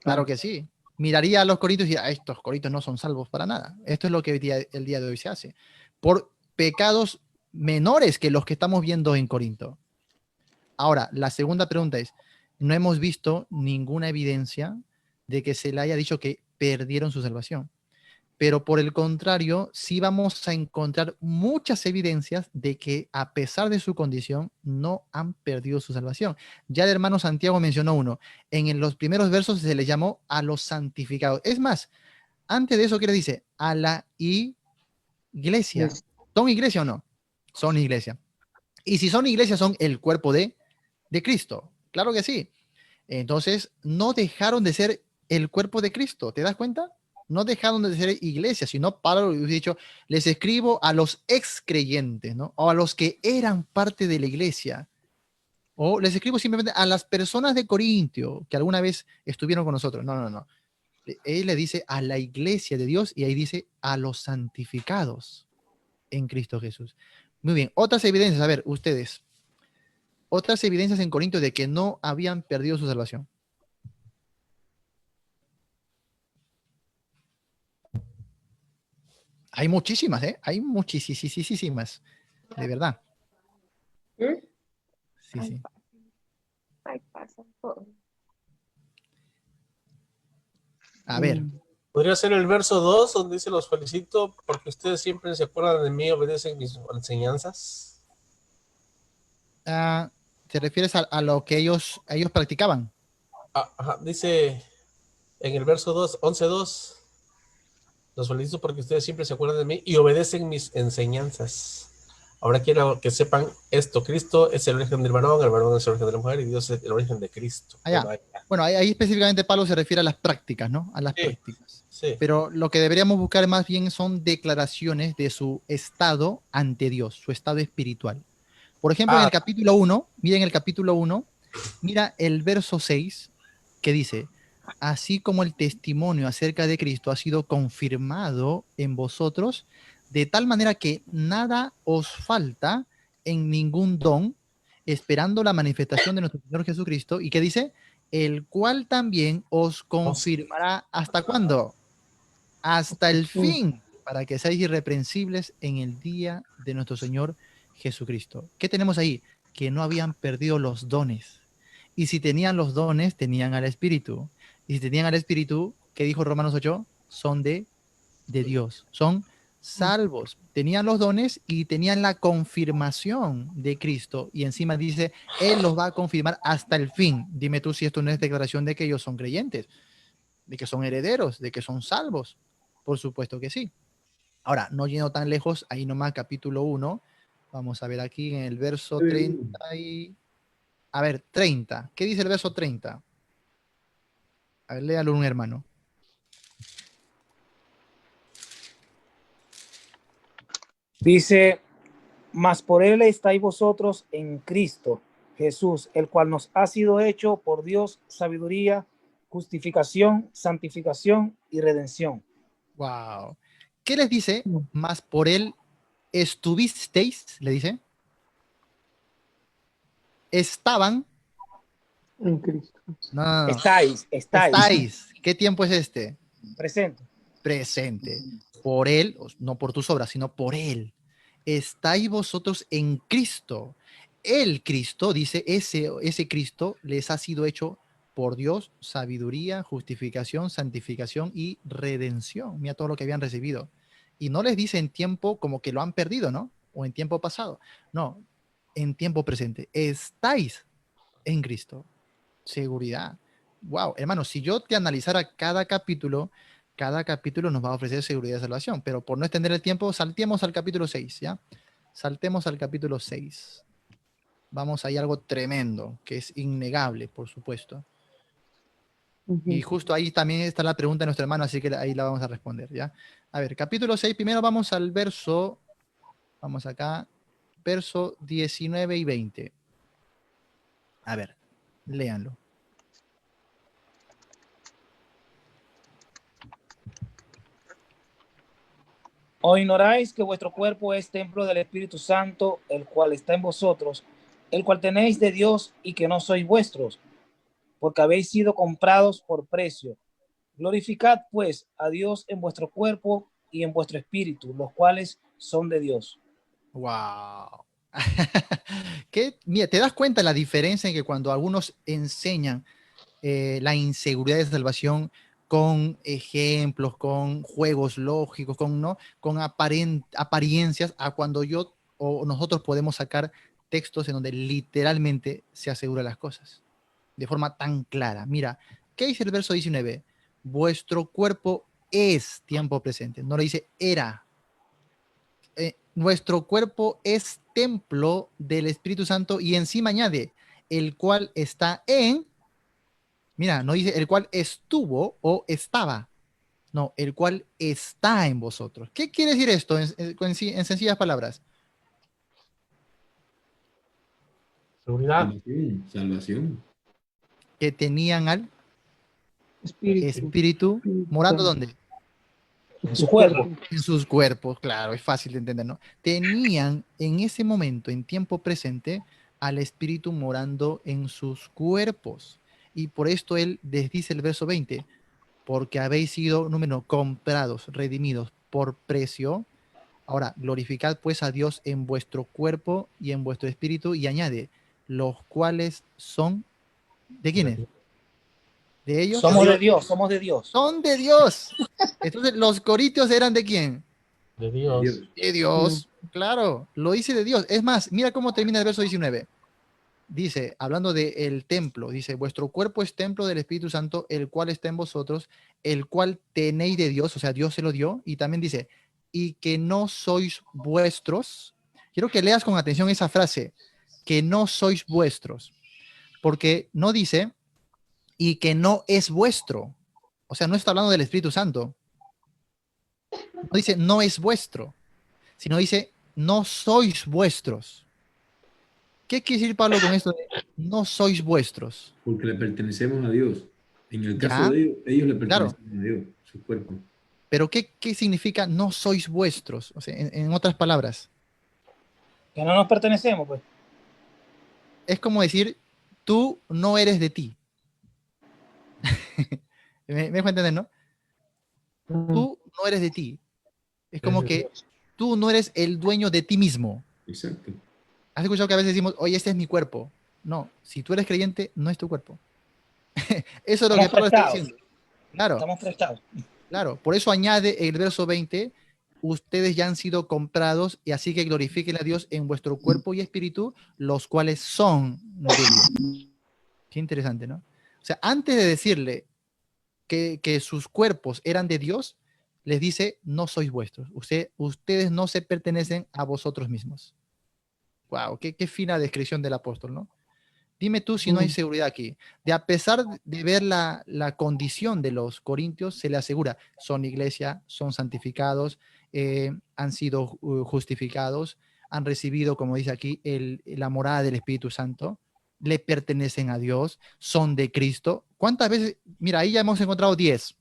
Claro que sí. Miraría a los corintios y diría, estos corintios no son salvos para nada. Esto es lo que el día de hoy se hace. Por pecados menores que los que estamos viendo en Corinto. Ahora, la segunda pregunta es, no hemos visto ninguna evidencia de que se le haya dicho que perdieron su salvación. Pero por el contrario, sí vamos a encontrar muchas evidencias de que a pesar de su condición, no han perdido su salvación. Ya el hermano Santiago mencionó uno. En los primeros versos se les llamó a los santificados. Es más, antes de eso, ¿qué le dice? A la iglesia. ¿Son iglesia o no? Son iglesia. Y si son iglesia, son el cuerpo de Cristo. Claro que sí. Entonces, no dejaron de ser el cuerpo de Cristo. ¿Te das cuenta? No dejaron de ser iglesia, sino Pablo hubiera dicho, les escribo a los ex creyentes, ¿no? O a los que eran parte de la iglesia. O les escribo simplemente a las personas de Corintio que alguna vez estuvieron con nosotros. No. Él le dice a la iglesia de Dios y ahí dice a los santificados en Cristo Jesús. Muy bien, otras evidencias, a ver, ustedes. Otras evidencias en Corinto de que no habían perdido su salvación. Hay muchísimas, ¿eh? Hay muchísimas, de verdad. Sí. A ver. Podría ser el verso 2, donde dice: los felicito porque ustedes siempre se acuerdan de mí y obedecen mis enseñanzas. ¿Te refieres a lo que ellos practicaban? Ajá, dice en el verso 2, 11:2, los felicito porque ustedes siempre se acuerdan de mí y obedecen mis enseñanzas. Ahora quiero que sepan esto: Cristo es el origen del varón, el varón es el origen de la mujer y Dios es el origen de Cristo. Bueno, ahí específicamente Pablo se refiere a las prácticas, ¿no? A las prácticas. Sí. Pero lo que deberíamos buscar más bien son declaraciones de su estado ante Dios, su estado espiritual. Por ejemplo, en el capítulo 1, miren el capítulo 1, mira el verso 6, que dice, así como el testimonio acerca de Cristo ha sido confirmado en vosotros, de tal manera que nada os falta en ningún don, esperando la manifestación de nuestro Señor Jesucristo, y que dice, el cual también os confirmará, ¿hasta cuándo? Hasta el fin, para que seáis irreprensibles en el día de nuestro Señor Jesucristo. ¿Qué tenemos ahí? Que no habían perdido los dones. Y si tenían los dones, tenían al Espíritu. Y si tenían al Espíritu, ¿qué dijo Romanos 8? Son de Dios. Son salvos. Tenían los dones y tenían la confirmación de Cristo. Y encima dice, Él los va a confirmar hasta el fin. Dime tú si esto no es declaración de que ellos son creyentes, de que son herederos, de que son salvos. Por supuesto que sí. Ahora, no yendo tan lejos, ahí nomás capítulo 1, vamos a ver aquí en el verso 30 y... A ver, 30. ¿Qué dice el verso 30? A ver, léalo un hermano. Dice, mas por él estáis vosotros en Cristo Jesús, el cual nos ha sido hecho por Dios sabiduría, justificación, santificación y redención. Wow. ¿Qué les dice? Más por él estuvisteis, le dice. Estaban. En Cristo. No. Estáis. Estáis. ¿Qué tiempo es este? Presente. Presente. Por él, no por tus obras, sino por él. Estáis vosotros en Cristo. El Cristo, dice, ese Cristo les ha sido hecho por Dios sabiduría, justificación, santificación y redención. Mira todo lo que habían recibido. Y no les dice en tiempo como que lo han perdido, ¿no? O en tiempo pasado. No, en tiempo presente. Estáis en Cristo. Seguridad. Wow, hermano, si yo te analizara cada capítulo nos va a ofrecer seguridad de salvación, pero por no extender el tiempo, saltemos al capítulo 6, ¿ya? Saltemos al capítulo 6. Vamos ahí a algo tremendo, que es innegable, por supuesto. Y justo ahí también está la pregunta de nuestro hermano, así que ahí la vamos a responder, ¿ya? A ver, capítulo 6, primero vamos al verso, vamos acá, verso 19 y 20. A ver, léanlo. ¿O ignoráis que vuestro cuerpo es templo del Espíritu Santo, el cual está en vosotros, el cual tenéis de Dios y que no sois vuestros, porque habéis sido comprados por precio? Glorificad pues a Dios en vuestro cuerpo y en vuestro espíritu, los cuales son de Dios. Wow. Mira, te das cuenta la diferencia en que cuando algunos enseñan la inseguridad de salvación con ejemplos, con juegos lógicos, ¿no? Con apariencias, a cuando yo o nosotros podemos sacar textos en donde literalmente se asegura las cosas de forma tan clara. Mira, ¿qué dice el verso 19? Vuestro cuerpo es tiempo presente, no le dice era. Nuestro cuerpo es templo del Espíritu Santo y encima añade, el cual está en, mira, no dice el cual estuvo o estaba, no, el cual está en vosotros. ¿Qué quiere decir esto en sencillas palabras? Seguridad. Salvación. Que tenían al Espíritu. Espíritu morando ¿dónde? En su cuerpo. En sus cuerpos, claro, es fácil de entender, ¿no? Tenían en ese momento, en tiempo presente, al Espíritu morando en sus cuerpos. Y por esto él les dice el verso 20, porque habéis sido, número, comprados, redimidos por precio. Ahora, glorificad pues a Dios en vuestro cuerpo y en vuestro espíritu, y añade, los cuales son, ¿de quiénes? ¿De ellos? Somos de Dios, somos de Dios. Son de Dios. Entonces, ¿los corintios eran de quién? De Dios. De Dios, claro, lo dice de Dios. Es más, mira cómo termina el verso 19. Dice, hablando del templo, dice, vuestro cuerpo es templo del Espíritu Santo, el cual está en vosotros, el cual tenéis de Dios, o sea, Dios se lo dio, y también dice, y que no sois vuestros. Quiero que leas con atención esa frase, que no sois vuestros, porque no dice, y que no es vuestro. O sea, no está hablando del Espíritu Santo. No dice, no es vuestro, sino dice, no sois vuestros. ¿Qué quiere decir Pablo con esto de no sois vuestros? Porque le pertenecemos a Dios. En el ¿Ya? caso de ellos le Claro. pertenecen a Dios, su cuerpo. Pero ¿qué significa no sois vuestros? O sea, en otras palabras, Que no nos pertenecemos, pues. es como decir, tú no eres de ti. ¿Me dejo entender, no? Tú no eres de ti. Es como que tú no eres el dueño de ti mismo. Exacto. ¿Has escuchado que a veces decimos, oye, este es mi cuerpo? No, si tú eres creyente, no es tu cuerpo. Eso es lo que Pablo está diciendo. Claro. Estamos prestados. Claro, por eso añade el verso 20, ustedes ya han sido comprados y así que glorifiquen a Dios en vuestro cuerpo y espíritu, los cuales son de Dios. Qué interesante, ¿no? O sea, antes de decirle que sus cuerpos eran de Dios, les dice, no sois vuestros. Ustedes no se pertenecen a vosotros mismos. Wow, qué fina descripción del apóstol, ¿no? Dime tú si no hay seguridad aquí. De a pesar de ver la condición de los corintios, se le asegura, son iglesia, son santificados, han sido justificados, han recibido, como dice aquí, la morada del Espíritu Santo, le pertenecen a Dios, son de Cristo. ¿Cuántas veces? Mira, ahí ya hemos encontrado 10.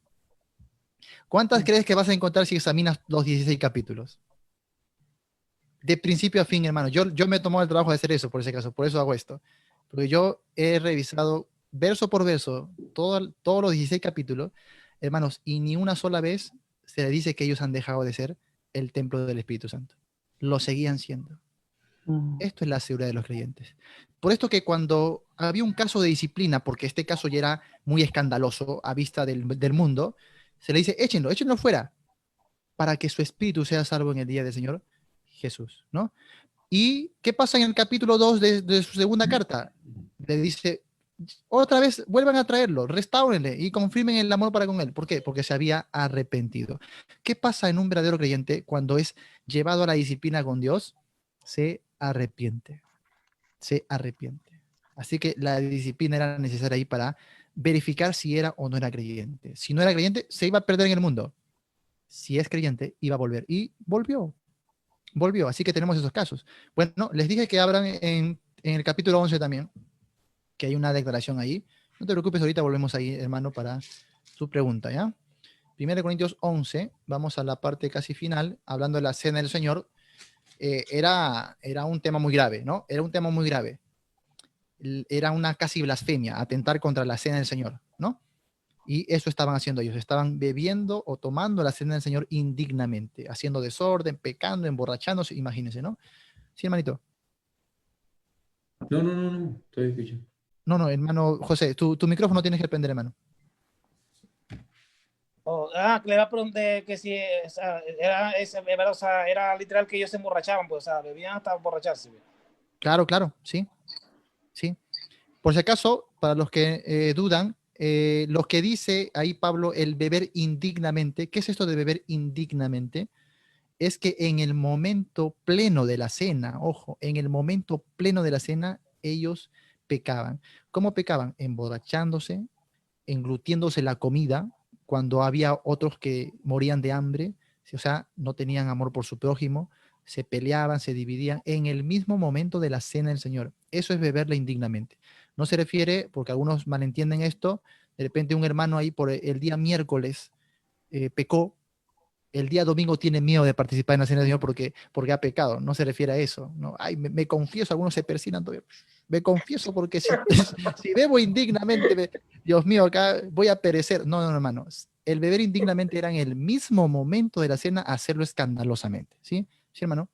¿Cuántas crees que vas a encontrar si examinas los 16 capítulos? De principio a fin, hermano. Yo me he tomado el trabajo de hacer eso, por ese caso, por eso hago esto. Porque yo he revisado verso por verso todos los 16 capítulos, hermanos, y ni una sola vez se le dice que ellos han dejado de ser el templo del Espíritu Santo. Lo seguían siendo. Esto es la seguridad de los creyentes. Por esto que cuando había un caso de disciplina, porque este caso ya era muy escandaloso a vista del mundo, se le dice, échenlo fuera, para que su espíritu sea salvo en el día del Señor Jesús, ¿no? ¿Y qué pasa en el capítulo 2 de su segunda carta? Le dice, otra vez, vuelvan a traerlo, restáurenle y confirmen el amor para con él. ¿Por qué? Porque se había arrepentido. ¿Qué pasa en un verdadero creyente cuando es llevado a la disciplina con Dios? Se arrepiente. Se arrepiente. Así que la disciplina era necesaria ahí para verificar si era o no era creyente. Si no era creyente, se iba a perder en el mundo. Si es creyente, iba a volver. Y volvió. Así que tenemos esos casos. Bueno, les dije que abran en el capítulo 11 también, que hay una declaración ahí. No te preocupes, ahorita volvemos ahí, hermano, para tu pregunta, ¿ya? 1 Corintios 11, vamos a la parte casi final, hablando de la cena del Señor. Era un tema muy grave, ¿no? Era un tema muy grave. Era una casi blasfemia, atentar contra la cena del Señor, ¿no? Y eso estaban haciendo ellos, estaban bebiendo o tomando la cena del Señor indignamente, haciendo desorden, pecando, emborrachándose, imagínense, ¿no? Sí, hermanito. No, estoy escuchando. No, hermano José, tu micrófono tienes que prender, hermano. Que le iba a preguntar que si era literal que ellos se emborrachaban, pues, o sea, bebían hasta emborracharse. Claro, sí. Por si acaso, para los que dudan, lo que dice ahí Pablo, el beber indignamente, ¿qué es esto de beber indignamente? Es que en el momento pleno de la cena, ojo, en el momento pleno de la cena, ellos pecaban. ¿Cómo pecaban? Emborrachándose, englutiéndose la comida, cuando había otros que morían de hambre, o sea, no tenían amor por su prójimo, se peleaban, se dividían en el mismo momento de la cena del Señor. Eso es beberla indignamente. No se refiere, porque algunos malentienden esto, de repente un hermano ahí por el día miércoles pecó, el día domingo tiene miedo de participar en la cena del Señor porque ha pecado. No se refiere a eso. No, ay, me confieso, algunos se persinan todavía. Me confieso porque si bebo indignamente, Dios mío, acá voy a perecer. No, hermano. El beber indignamente era en el mismo momento de la cena hacerlo escandalosamente. ¿Sí? Sí, hermano.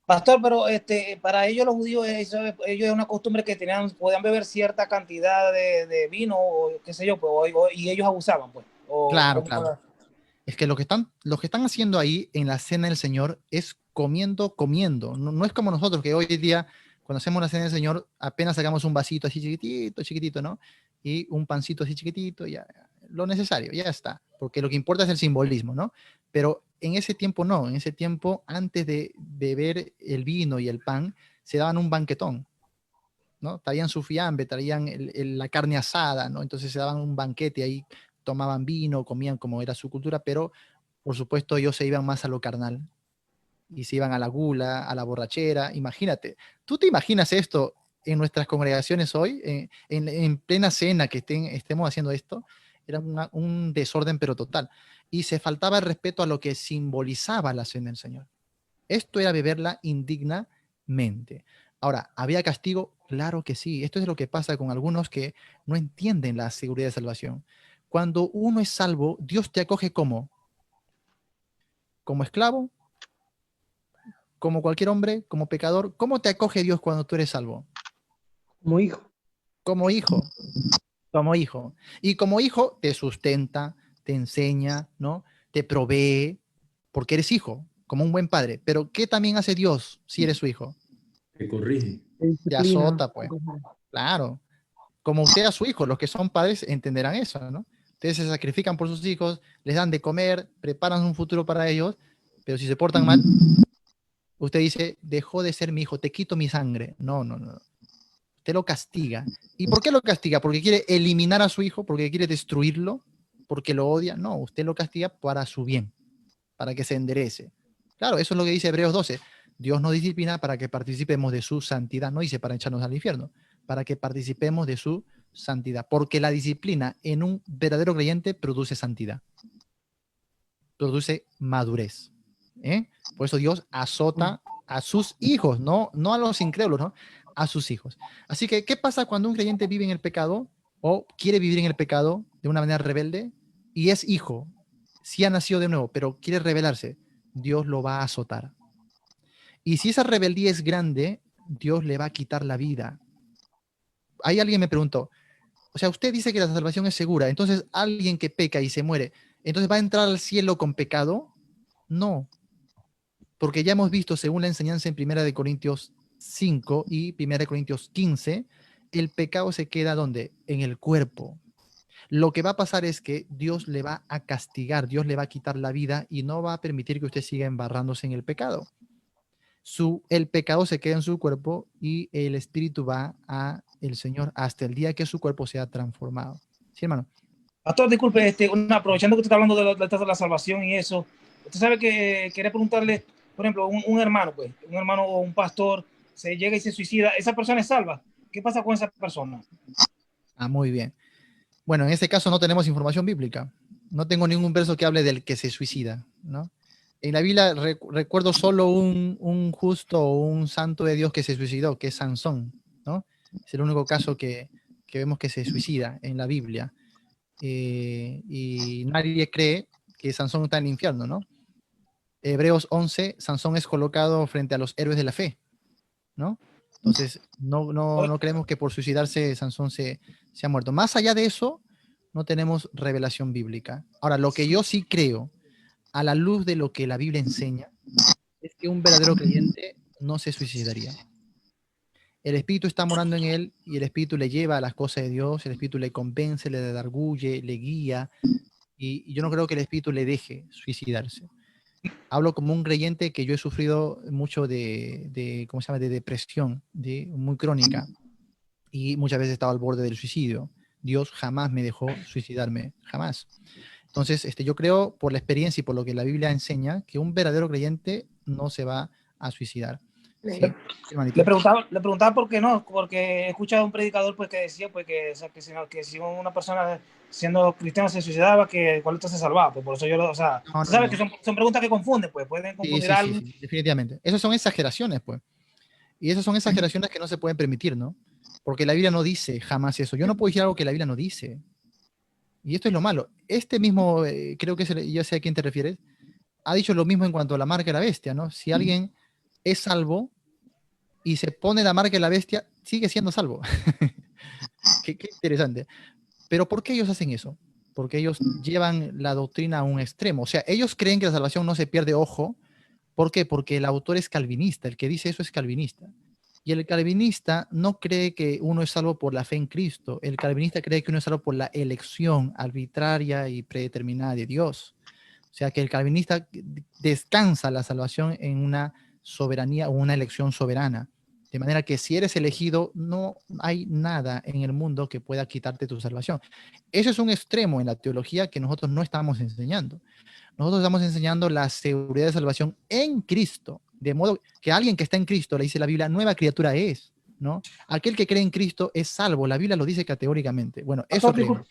Pastor, pero para ellos los judíos, ellos es una costumbre que podían beber cierta cantidad de vino o qué sé yo, pues, y ellos abusaban, pues. Claro. Es que lo que están haciendo ahí en la cena del Señor es comiendo. No es como nosotros que hoy en día, cuando hacemos la cena del Señor, apenas sacamos un vasito así chiquitito, ¿no? Y un pancito así chiquitito, ya, lo necesario, ya está. Porque lo que importa es el simbolismo, ¿no? Pero en ese tiempo no. En ese tiempo, antes de beber el vino y el pan, se daban un banquetón, ¿no? Traían su fiambre, traían la carne asada, ¿no? Entonces se daban un banquete ahí, tomaban vino, comían como era su cultura, pero por supuesto ellos se iban más a lo carnal y se iban a la gula, a la borrachera. Imagínate, ¿tú te imaginas esto en nuestras congregaciones hoy, en plena cena que estemos haciendo esto? Era un desorden pero total. Y se faltaba el respeto a lo que simbolizaba la cena del Señor. Esto era beberla indignamente. Ahora, ¿había castigo? Claro que sí. Esto es lo que pasa con algunos que no entienden la seguridad de salvación. Cuando uno es salvo, Dios te acoge como esclavo, como cualquier hombre, como pecador. ¿Cómo te acoge Dios cuando tú eres salvo? Como hijo. Como hijo. Como hijo. Y como hijo te sustenta, te enseña, ¿no? Te provee, porque eres hijo, como un buen padre. Pero ¿qué también hace Dios si eres su hijo? Te corrige. Te azota, pues. Claro. Como usted a su hijo, los que son padres entenderán eso, ¿no? Ustedes se sacrifican por sus hijos, les dan de comer, preparan un futuro para ellos, pero si se portan mal, usted dice, dejó de ser mi hijo, te quito mi sangre. No, no, no. Usted lo castiga. ¿Y por qué lo castiga? ¿Porque quiere eliminar a su hijo? ¿Porque quiere destruirlo? ¿Porque lo odia? No, usted lo castiga para su bien, para que se enderece. Claro, eso es lo que dice Hebreos 12. Dios nos disciplina para que participemos de su santidad. No dice para echarnos al infierno, para que participemos de su santidad. Porque la disciplina en un verdadero creyente produce santidad, produce madurez. Por eso Dios azota a sus hijos, no a los incrédulos, ¿no? A sus hijos. Así que, ¿qué pasa cuando un creyente vive en el pecado o quiere vivir en el pecado de una manera rebelde y es hijo? Sí ha nacido de nuevo, pero quiere rebelarse. Dios lo va a azotar. Y si esa rebeldía es grande, Dios le va a quitar la vida. Ahí alguien me preguntó, o sea, usted dice que la salvación es segura, entonces alguien que peca y se muere, ¿entonces va a entrar al cielo con pecado? No, porque ya hemos visto, según la enseñanza en 1 Corintios 5 y 1 Corintios 15, el pecado se queda ¿dónde? En el cuerpo. Lo que va a pasar es que Dios le va a castigar, Dios le va a quitar la vida y no va a permitir que usted siga embarrándose en el pecado. El pecado se queda en su cuerpo y el espíritu va a el Señor hasta el día que su cuerpo sea transformado. ¿Sí, hermano? Pastor, disculpe, aprovechando que usted está hablando de la salvación y eso, usted sabe que quería preguntarle, por ejemplo, un hermano, pues, un hermano o un pastor se llega y se suicida, ¿esa persona es salva? ¿Qué pasa con esa persona? Ah, muy bien. Bueno, en este caso no tenemos información bíblica. No tengo ningún verso que hable del que se suicida, ¿no? En la Biblia recuerdo solo un justo o un santo de Dios que se suicidó, que es Sansón, ¿no? Es el único caso que vemos que se suicida en la Biblia. Y nadie cree que Sansón está en el infierno, ¿no? Hebreos 11, Sansón es colocado frente a los héroes de la fe, ¿no? Entonces, no creemos que por suicidarse Sansón se ha muerto. Más allá de eso, no tenemos revelación bíblica. Ahora, lo que yo sí creo, a la luz de lo que la Biblia enseña, es que un verdadero creyente no se suicidaría. El Espíritu está morando en él y el Espíritu le lleva a las cosas de Dios, el Espíritu le convence, le redarguye, le guía, y yo no creo que el Espíritu le deje suicidarse. Hablo como un creyente que yo he sufrido mucho ¿cómo se llama?, de depresión, muy crónica, y muchas veces estaba al borde del suicidio. Dios jamás me dejó suicidarme, jamás. Entonces, yo creo, por la experiencia y por lo que la Biblia enseña, que un verdadero creyente no se va a suicidar. ¿Sí? Le preguntaba por qué no, porque he escuchado a un predicador pues, que decía pues, o sea, que si una persona siendo cristiana se suicidaba, que cuál se salvaba. Pues por eso yo o sea, no, sabes que son preguntas que confunden, pues pueden confundir a alguien. Sí, definitivamente. Esas son exageraciones, pues. Y esas son exageraciones que no se pueden permitir, ¿no? Porque la Biblia no dice jamás eso. Yo no puedo decir algo que la Biblia no dice. Y esto es lo malo. Este mismo, creo que yo sé a quién te refieres, ha dicho lo mismo en cuanto a la marca de la bestia, ¿no? Si alguien es salvo y se pone la marca de la bestia, sigue siendo salvo. qué interesante. Pero ¿por qué ellos hacen eso? Porque ellos llevan la doctrina a un extremo. O sea, ellos creen que la salvación no se pierde, ojo. ¿Por qué? Porque el autor es calvinista. El que dice eso es calvinista. Y el calvinista no cree que uno es salvo por la fe en Cristo. El calvinista cree que uno es salvo por la elección arbitraria y predeterminada de Dios. O sea, que el calvinista descansa la salvación en una soberanía o una elección soberana. De manera que si eres elegido, no hay nada en el mundo que pueda quitarte tu salvación. Eso es un extremo en la teología que nosotros no estamos enseñando. Nosotros estamos enseñando la seguridad de salvación en Cristo. De modo que alguien que está en Cristo, le dice la Biblia, nueva criatura es, ¿no? Aquel que cree en Cristo es salvo. La Biblia lo dice categóricamente. Bueno, eso creemos.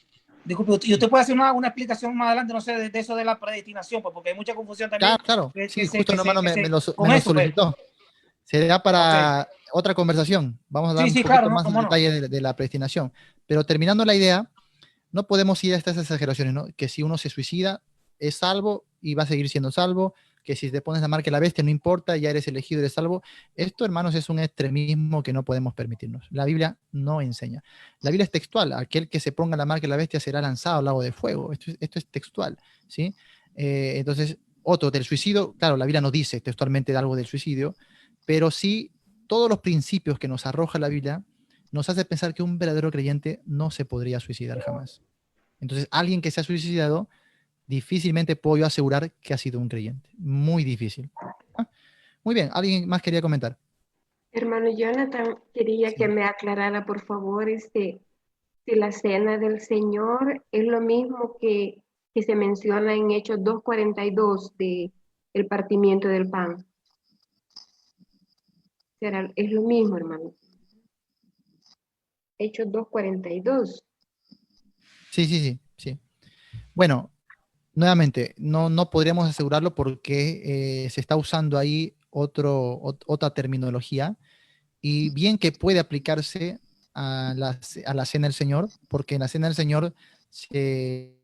Disculpe, ¿y usted puede hacer una explicación más adelante, no sé, de eso de la predestinación? Pues porque hay mucha confusión también. Claro. Sí, justo un hermano me lo eso, solicitó. Será para otra conversación. Vamos a dar un poquito más de detalle de la predestinación. Pero terminando la idea, no podemos ir a estas exageraciones, ¿no? Que si uno se suicida, es salvo y va a seguir siendo salvo, que si te pones la marca de la bestia, no importa, ya eres elegido, eres salvo. Esto, hermanos, es un extremismo que no podemos permitirnos. La Biblia no enseña. La Biblia es textual. Aquel que se ponga la marca de la bestia será lanzado al lago de fuego. Esto es textual, ¿sí? Entonces, otro, del suicidio, claro, la Biblia no dice textualmente algo del suicidio, pero sí todos los principios que nos arroja la Biblia nos hace pensar que un verdadero creyente no se podría suicidar jamás. Entonces, alguien que se ha suicidado, difícilmente puedo yo asegurar que ha sido un creyente. Muy difícil. Ah, muy bien, ¿alguien más quería comentar? Hermano Jonathan, quería que Sí. me aclarara, por favor, si la cena del Señor es lo mismo que se menciona en Hechos 2:42 de el partimiento del pan. Es lo mismo, hermano. Hechos 2:42. Sí, sí, sí, sí. Bueno, nuevamente, no podríamos asegurarlo porque se está usando ahí otra terminología y bien que puede aplicarse a la cena del Señor, porque en la cena del Señor se...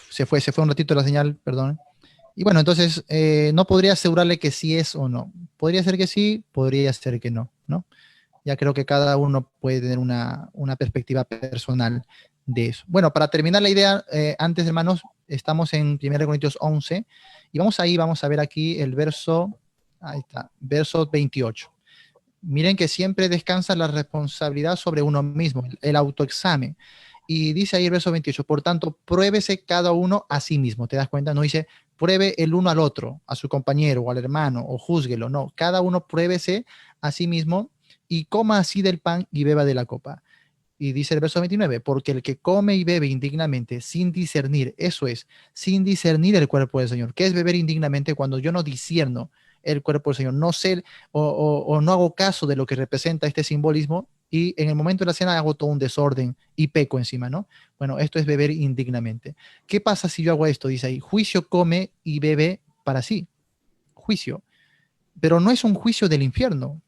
se fue un ratito la señal, perdón. Y bueno, entonces no podría asegurarle que sí es o no. Podría ser que sí, podría ser que no, ¿no? Ya creo que cada uno puede tener una perspectiva personal de eso. Bueno, para terminar la idea, antes, hermanos, estamos en 1 Corintios 11 y vamos a ver aquí el verso, ahí está, verso 28. Miren que siempre descansa la responsabilidad sobre uno mismo, el autoexamen. Y dice ahí el verso 28, por tanto, pruébese cada uno a sí mismo. ¿Te das cuenta? No dice, pruebe el uno al otro, a su compañero o al hermano, o júzguelo. No, cada uno pruébese a sí mismo y coma así del pan y beba de la copa. Y dice el verso 29, porque el que come y bebe indignamente sin discernir, eso es, sin discernir el cuerpo del Señor. ¿Qué es beber indignamente? Cuando yo no discierno el cuerpo del Señor, no sé o no hago caso de lo que representa este simbolismo y en el momento de la cena hago todo un desorden y peco encima, ¿no? Bueno, esto es beber indignamente. ¿Qué pasa si yo hago esto? Dice ahí, juicio come y bebe para sí. Juicio. Pero no es un juicio del infierno,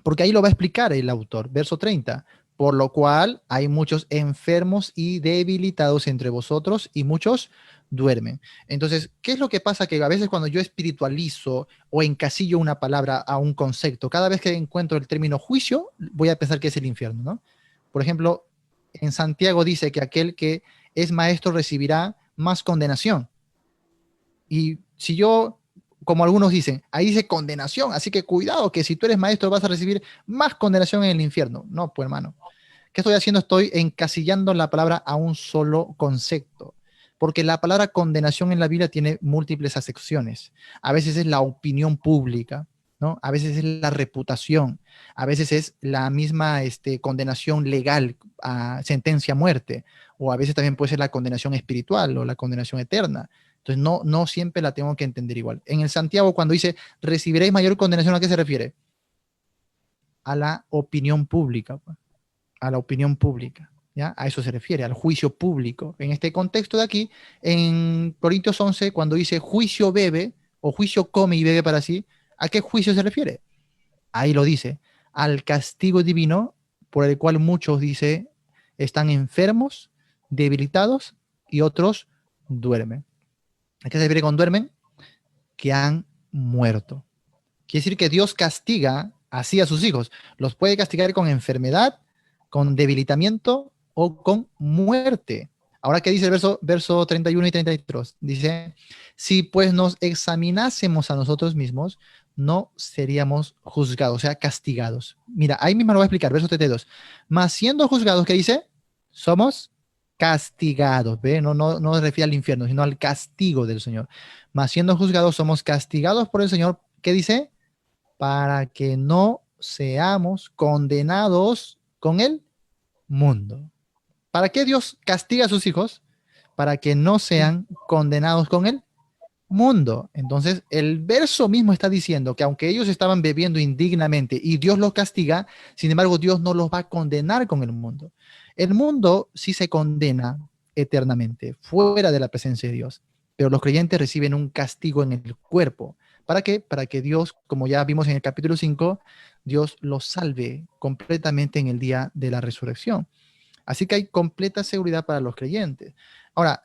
porque ahí lo va a explicar el autor, verso 30. Por lo cual hay muchos enfermos y debilitados entre vosotros y muchos duermen. Entonces, ¿qué es lo que pasa? Que a veces cuando yo espiritualizo o encasillo una palabra a un concepto, cada vez que encuentro el término juicio, voy a pensar que es el infierno, ¿no? Por ejemplo, en Santiago dice que aquel que es maestro recibirá más condenación. Y si yo, como algunos dicen, ahí dice condenación, así que cuidado que si tú eres maestro vas a recibir más condenación en el infierno. No, pues hermano, ¿qué estoy haciendo? Estoy encasillando la palabra a un solo concepto, porque la palabra condenación en la Biblia tiene múltiples acepciones. A veces es la opinión pública, ¿no? A veces es la reputación, a veces es la misma condenación legal a sentencia a muerte, o a veces también puede ser la condenación espiritual o la condenación eterna. Entonces, no siempre la tengo que entender igual. En el Santiago, cuando dice recibiréis mayor condenación, ¿a qué se refiere? A la opinión pública, pues. A la opinión pública, ¿ya? A eso se refiere, al juicio público. En este contexto de aquí, en Corintios 11, cuando dice juicio bebe o juicio come y bebe para sí, ¿a qué juicio se refiere? Ahí lo dice, al castigo divino por el cual muchos, dice, están enfermos, debilitados y otros duermen. ¿A qué se refiere con duermen? Que han muerto. Quiere decir que Dios castiga así a sus hijos. Los puede castigar con enfermedad, con debilitamiento o con muerte. Ahora, ¿qué dice el verso 31 y 33? Dice, si pues nos examinásemos a nosotros mismos, no seríamos juzgados, o sea, castigados. Mira, ahí mismo lo voy a explicar, verso 32. Mas siendo juzgados, ¿qué dice? Somos castigados, ¿ve? No se refiere al infierno, sino al castigo del Señor. Mas siendo juzgados, somos castigados por el Señor, ¿qué dice? Para que no seamos condenados con el mundo. ¿Para qué Dios castiga a sus hijos? Para que no sean condenados con el mundo. Entonces, el verso mismo está diciendo que aunque ellos estaban bebiendo indignamente y Dios los castiga, sin embargo, Dios no los va a condenar con el mundo. El mundo sí se condena eternamente, fuera de la presencia de Dios, pero los creyentes reciben un castigo en el cuerpo. ¿Para qué? Para que Dios, como ya vimos en el capítulo 5, Dios los salve completamente en el día de la resurrección. Así que hay completa seguridad para los creyentes. Ahora,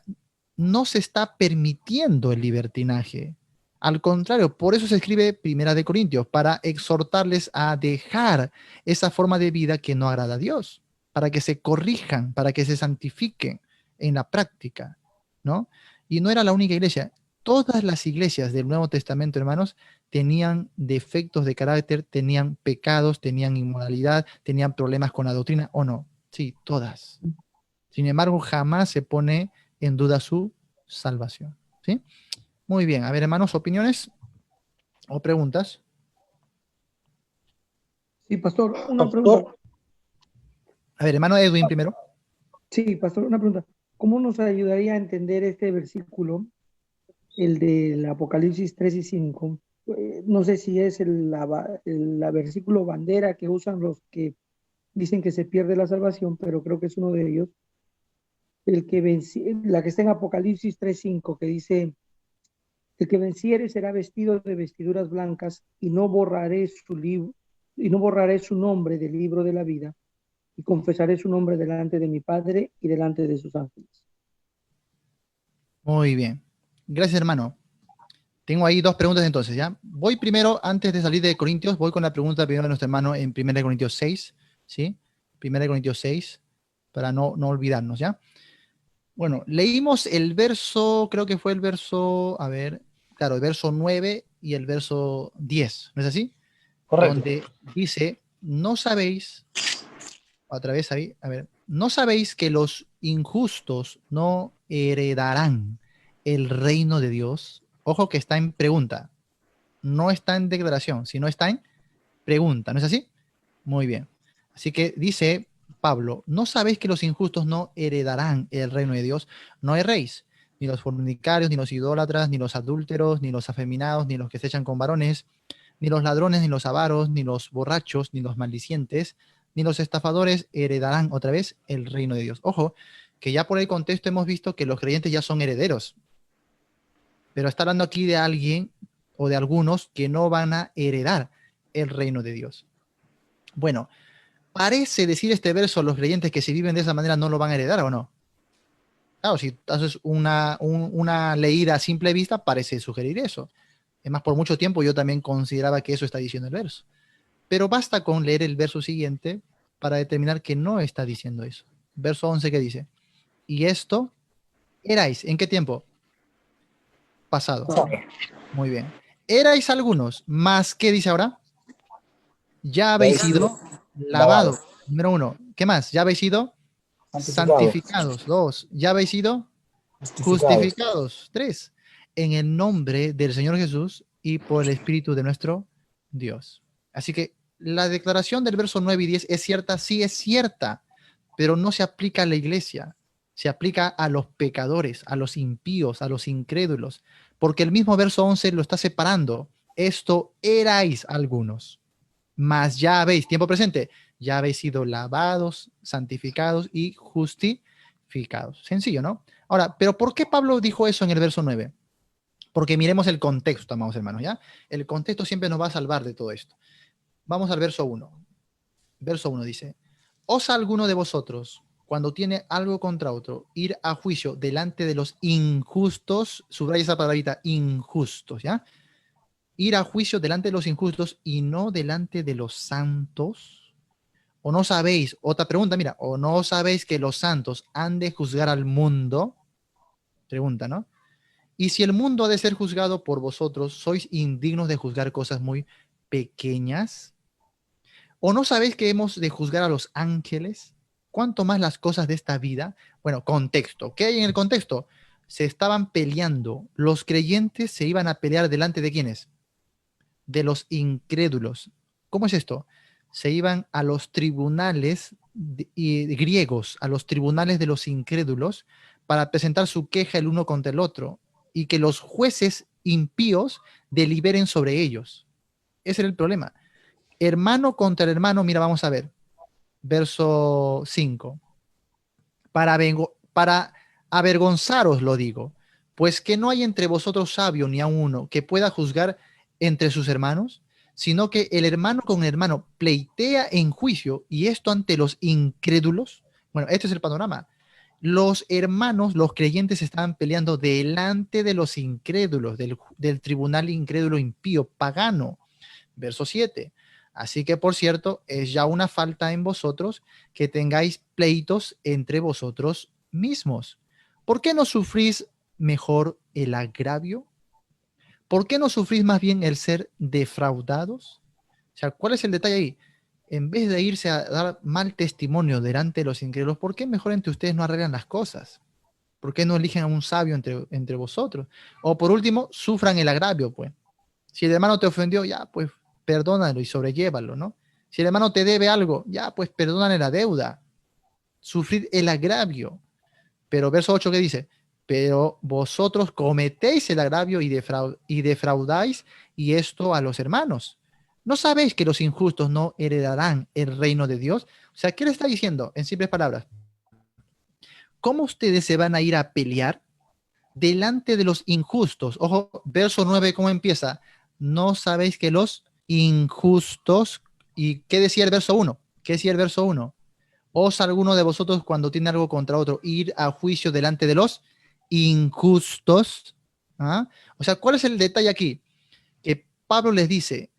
no se está permitiendo el libertinaje. Al contrario, por eso se escribe Primera de Corintios, para exhortarles a dejar esa forma de vida que no agrada a Dios, para que se corrijan, para que se santifiquen en la práctica, ¿no? Y no era la única iglesia. Todas las iglesias del Nuevo Testamento, hermanos, tenían defectos de carácter, tenían pecados, tenían inmoralidad, tenían problemas con la doctrina, ¿o no? Sí, todas. Sin embargo, jamás se pone en duda su salvación, ¿sí? Muy bien. A ver, hermanos, ¿opiniones o preguntas? Sí, pastor, una pregunta. A ver, hermano Edwin primero. Sí, pastor, una pregunta. ¿Cómo nos ayudaría a entender este versículo, el del Apocalipsis 3 y 5? No sé si es el versículo bandera que usan los que dicen que se pierde la salvación, pero creo que es uno de ellos. La que está en Apocalipsis 3:5, que dice: el que venciere será vestido de vestiduras blancas, y no borraré su nombre del libro de la vida, y confesaré su nombre delante de mi Padre y delante de sus ángeles. Muy bien. Gracias, hermano. Tengo ahí dos preguntas entonces, ¿ya? Voy primero, antes de salir de Corintios, voy con la pregunta primero de nuestro hermano en 1 Corintios 6, ¿sí? 1 Corintios 6, para no olvidarnos, ¿ya? Bueno, leímos el verso, creo que fue el verso, a ver, claro, el verso 9 y el verso 10, ¿no es así? Correcto. Donde dice, no sabéis, otra vez ahí, a ver, no sabéis que los injustos no heredarán el reino de Dios. Ojo que está en pregunta, no está en declaración, sino está en pregunta, ¿no es así? Muy bien. Así que dice Pablo, ¿no sabéis que los injustos no heredarán el reino de Dios? No erréis, ni los fornicarios, ni los idólatras, ni los adúlteros, ni los afeminados, ni los que se echan con varones, ni los ladrones, ni los avaros, ni los borrachos, ni los maldicientes, ni los estafadores heredarán otra vez el reino de Dios. Ojo, que ya por el contexto hemos visto que los creyentes ya son herederos, pero está hablando aquí de alguien o de algunos que no van a heredar el reino de Dios. Bueno, parece decir este verso, los creyentes que si viven de esa manera no lo van a heredar, ¿o no? Claro, si haces una leída a simple vista, parece sugerir eso. Es más, por mucho tiempo yo también consideraba que eso está diciendo el verso. Pero basta con leer el verso siguiente para determinar que no está diciendo eso. Verso 11 que dice, y esto erais, ¿en qué tiempo? Pasado. Muy bien. Erais algunos, más, ¿qué dice ahora? Ya habéis sido lavados. Número 1. ¿Qué más? Ya habéis sido santificados. 2. Ya habéis sido justificados. 3. En el nombre del Señor Jesús y por el Espíritu de nuestro Dios. Así que la declaración del verso 9 y 10 es cierta, sí es cierta, pero no se aplica a la iglesia. Se aplica a los pecadores, a los impíos, a los incrédulos, porque el mismo verso 11 lo está separando. Esto erais algunos. Mas ya habéis, tiempo presente, ya habéis sido lavados, santificados y justificados. Sencillo, ¿no? Ahora, ¿pero por qué Pablo dijo eso en el verso 9? Porque miremos el contexto, amados hermanos, ¿ya? El contexto siempre nos va a salvar de todo esto. Vamos al verso 1. Verso 1 dice, ¿osa alguno de vosotros, cuando tiene algo contra otro, ir a juicio delante de los injustos? Subraya esa palabrita, injustos, ¿ya? Ir a juicio delante de los injustos y no delante de los santos. ¿O no sabéis? Otra pregunta, mira, ¿o no sabéis que los santos han de juzgar al mundo? Pregunta, ¿no? Y si el mundo ha de ser juzgado por vosotros, ¿sois indignos de juzgar cosas muy pequeñas? ¿O no sabéis que hemos de juzgar a los ángeles? ¿Cuánto más las cosas de esta vida? Bueno, contexto. ¿Qué hay en el contexto? Se estaban peleando. Los creyentes se iban a pelear delante de ¿quiénes? De los incrédulos. ¿Cómo es esto? Se iban a los tribunales griegos, a los tribunales de los incrédulos, para presentar su queja el uno contra el otro, y que los jueces impíos deliberen sobre ellos. Ese era el problema. Hermano contra hermano, mira, vamos a ver. Verso 5. Para avergonzaros lo digo, pues que no hay entre vosotros sabio ni aun uno que pueda juzgar entre sus hermanos, sino que el hermano con el hermano pleitea en juicio, y esto ante los incrédulos. Bueno, este es el panorama. Los hermanos, los creyentes estaban peleando delante de los incrédulos, del tribunal incrédulo impío, pagano. Verso 7. Así que, por cierto, es ya una falta en vosotros que tengáis pleitos entre vosotros mismos. ¿Por qué no sufrís mejor el agravio? ¿Por qué no sufrís más bien el ser defraudados? O sea, ¿cuál es el detalle ahí? En vez de irse a dar mal testimonio delante de los incrédulos, ¿por qué mejor entre ustedes no arreglan las cosas? ¿Por qué no eligen a un sabio entre vosotros? O por último, sufran el agravio, pues. Si el hermano te ofendió, ya, pues perdónalo y sobrellévalo, ¿no? Si el hermano te debe algo, ya, pues perdónale la deuda. Sufrir el agravio. Pero verso 8, ¿qué dice? Pero vosotros cometéis el agravio y defraudáis, y esto a los hermanos. ¿No sabéis que los injustos no heredarán el reino de Dios? O sea, ¿qué le está diciendo? En simples palabras, ¿cómo ustedes se van a ir a pelear delante de los injustos? Ojo, verso 9, ¿cómo empieza? ¿No sabéis que los injustos? ¿Y qué decía el verso 1? ¿Qué decía el verso 1? ¿Os alguno de vosotros cuando tiene algo contra otro ir a juicio delante de los injustos? ¿Ah? O sea, ¿cuál es el detalle aquí? Que Pablo les dice,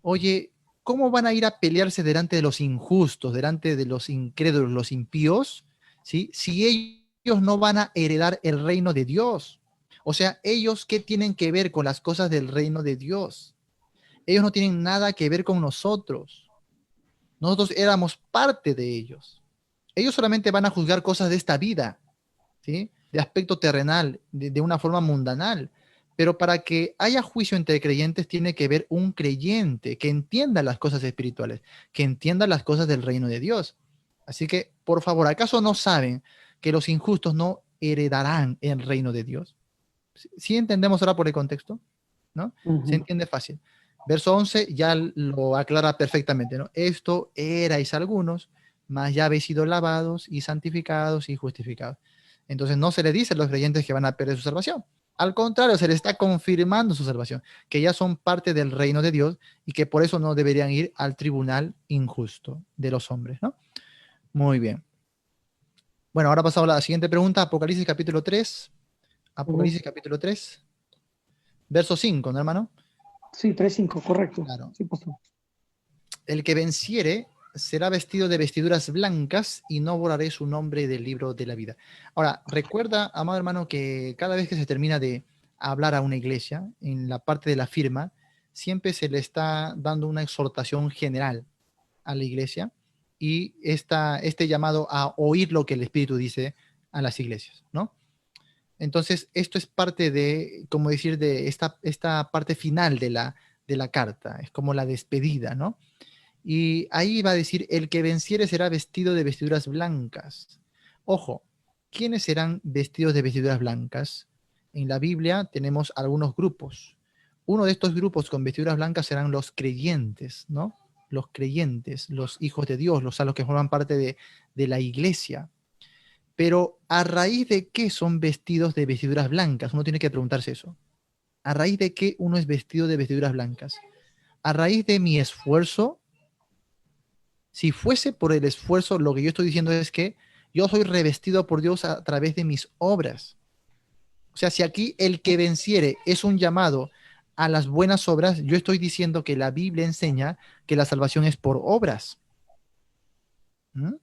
oye, ¿cómo van a ir a pelearse delante de los injustos, delante de los incrédulos, los impíos, ¿sí? Si ellos no van a heredar el reino de Dios? O sea, ellos, ¿qué tienen que ver con las cosas del reino de Dios? Ellos no tienen nada que ver con nosotros. Nosotros éramos parte de ellos. Ellos solamente van a juzgar cosas de esta vida, ¿sí? De aspecto terrenal, de una forma mundanal. Pero para que haya juicio entre creyentes tiene que haber un creyente que entienda las cosas espirituales, que entienda las cosas del reino de Dios. Así que, por favor, ¿acaso no saben que los injustos no heredarán el reino de Dios? ¿Sí entendemos ahora por el contexto? ¿No? Se entiende fácil. Verso 11 ya lo aclara perfectamente, ¿no? Esto erais algunos, mas ya habéis sido lavados y santificados y justificados. Entonces no se le dice a los creyentes que van a perder su salvación. Al contrario, se les está confirmando su salvación, que ya son parte del reino de Dios y que por eso no deberían ir al tribunal injusto de los hombres, ¿no? Muy bien. Bueno, ahora pasamos a la siguiente pregunta, Apocalipsis capítulo 3. Apocalipsis capítulo 3, verso 5, ¿no, hermano? Sí, 3:5, correcto. Claro. Sí, pastor. El que venciere será vestido de vestiduras blancas y no borraré su nombre del libro de la vida. Ahora, recuerda, amado hermano, que cada vez que se termina de hablar a una iglesia, en la parte de la firma, siempre se le está dando una exhortación general a la iglesia y este llamado a oír lo que el Espíritu dice a las iglesias, ¿no? Entonces, esto es parte de, como decir, de esta parte final de la carta, es como la despedida, ¿no? Y ahí va a decir, el que venciere será vestido de vestiduras blancas. Ojo, ¿quiénes serán vestidos de vestiduras blancas? En la Biblia tenemos algunos grupos. Uno de estos grupos con vestiduras blancas serán los creyentes, ¿no? Los creyentes, los hijos de Dios, los que forman parte de la iglesia. Pero ¿a raíz de qué son vestidos de vestiduras blancas? Uno tiene que preguntarse eso. ¿A raíz de qué uno es vestido de vestiduras blancas? ¿A raíz de mi esfuerzo? Si fuese por el esfuerzo, lo que yo estoy diciendo es que yo soy revestido por Dios a través de mis obras. O sea, si aquí el que venciere es un llamado a las buenas obras, yo estoy diciendo que la Biblia enseña que la salvación es por obras. ¿Mm?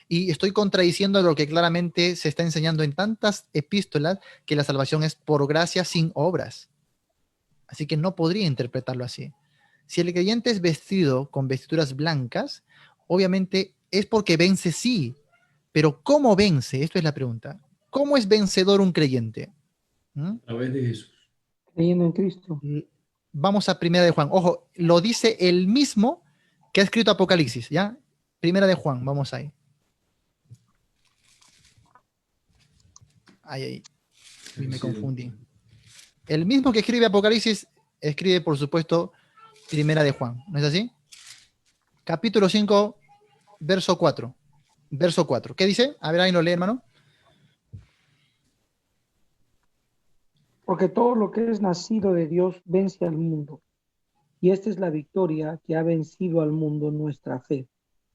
Y estoy contradiciendo lo que claramente se está enseñando en tantas epístolas, que la salvación es por gracia sin obras. Así que no podría interpretarlo así. Si el creyente es vestido con vestiduras blancas, obviamente es porque vence, sí. Pero ¿cómo vence? Esto es la pregunta. ¿Cómo es vencedor un creyente? A través de Jesús. Creyendo en Cristo. Vamos a Primera de Juan. Ojo, lo dice el mismo que ha escrito Apocalipsis, ¿ya? Primera de Juan, vamos ahí. Ahí. Me confundí. El mismo que escribe Apocalipsis escribe, por supuesto, Primera de Juan. ¿No es así? Capítulo 5, verso 4. Verso 4. ¿Qué dice? A ver, ahí lo lee, hermano. Porque todo lo que es nacido de Dios vence al mundo. Y esta es la victoria que ha vencido al mundo, nuestra fe.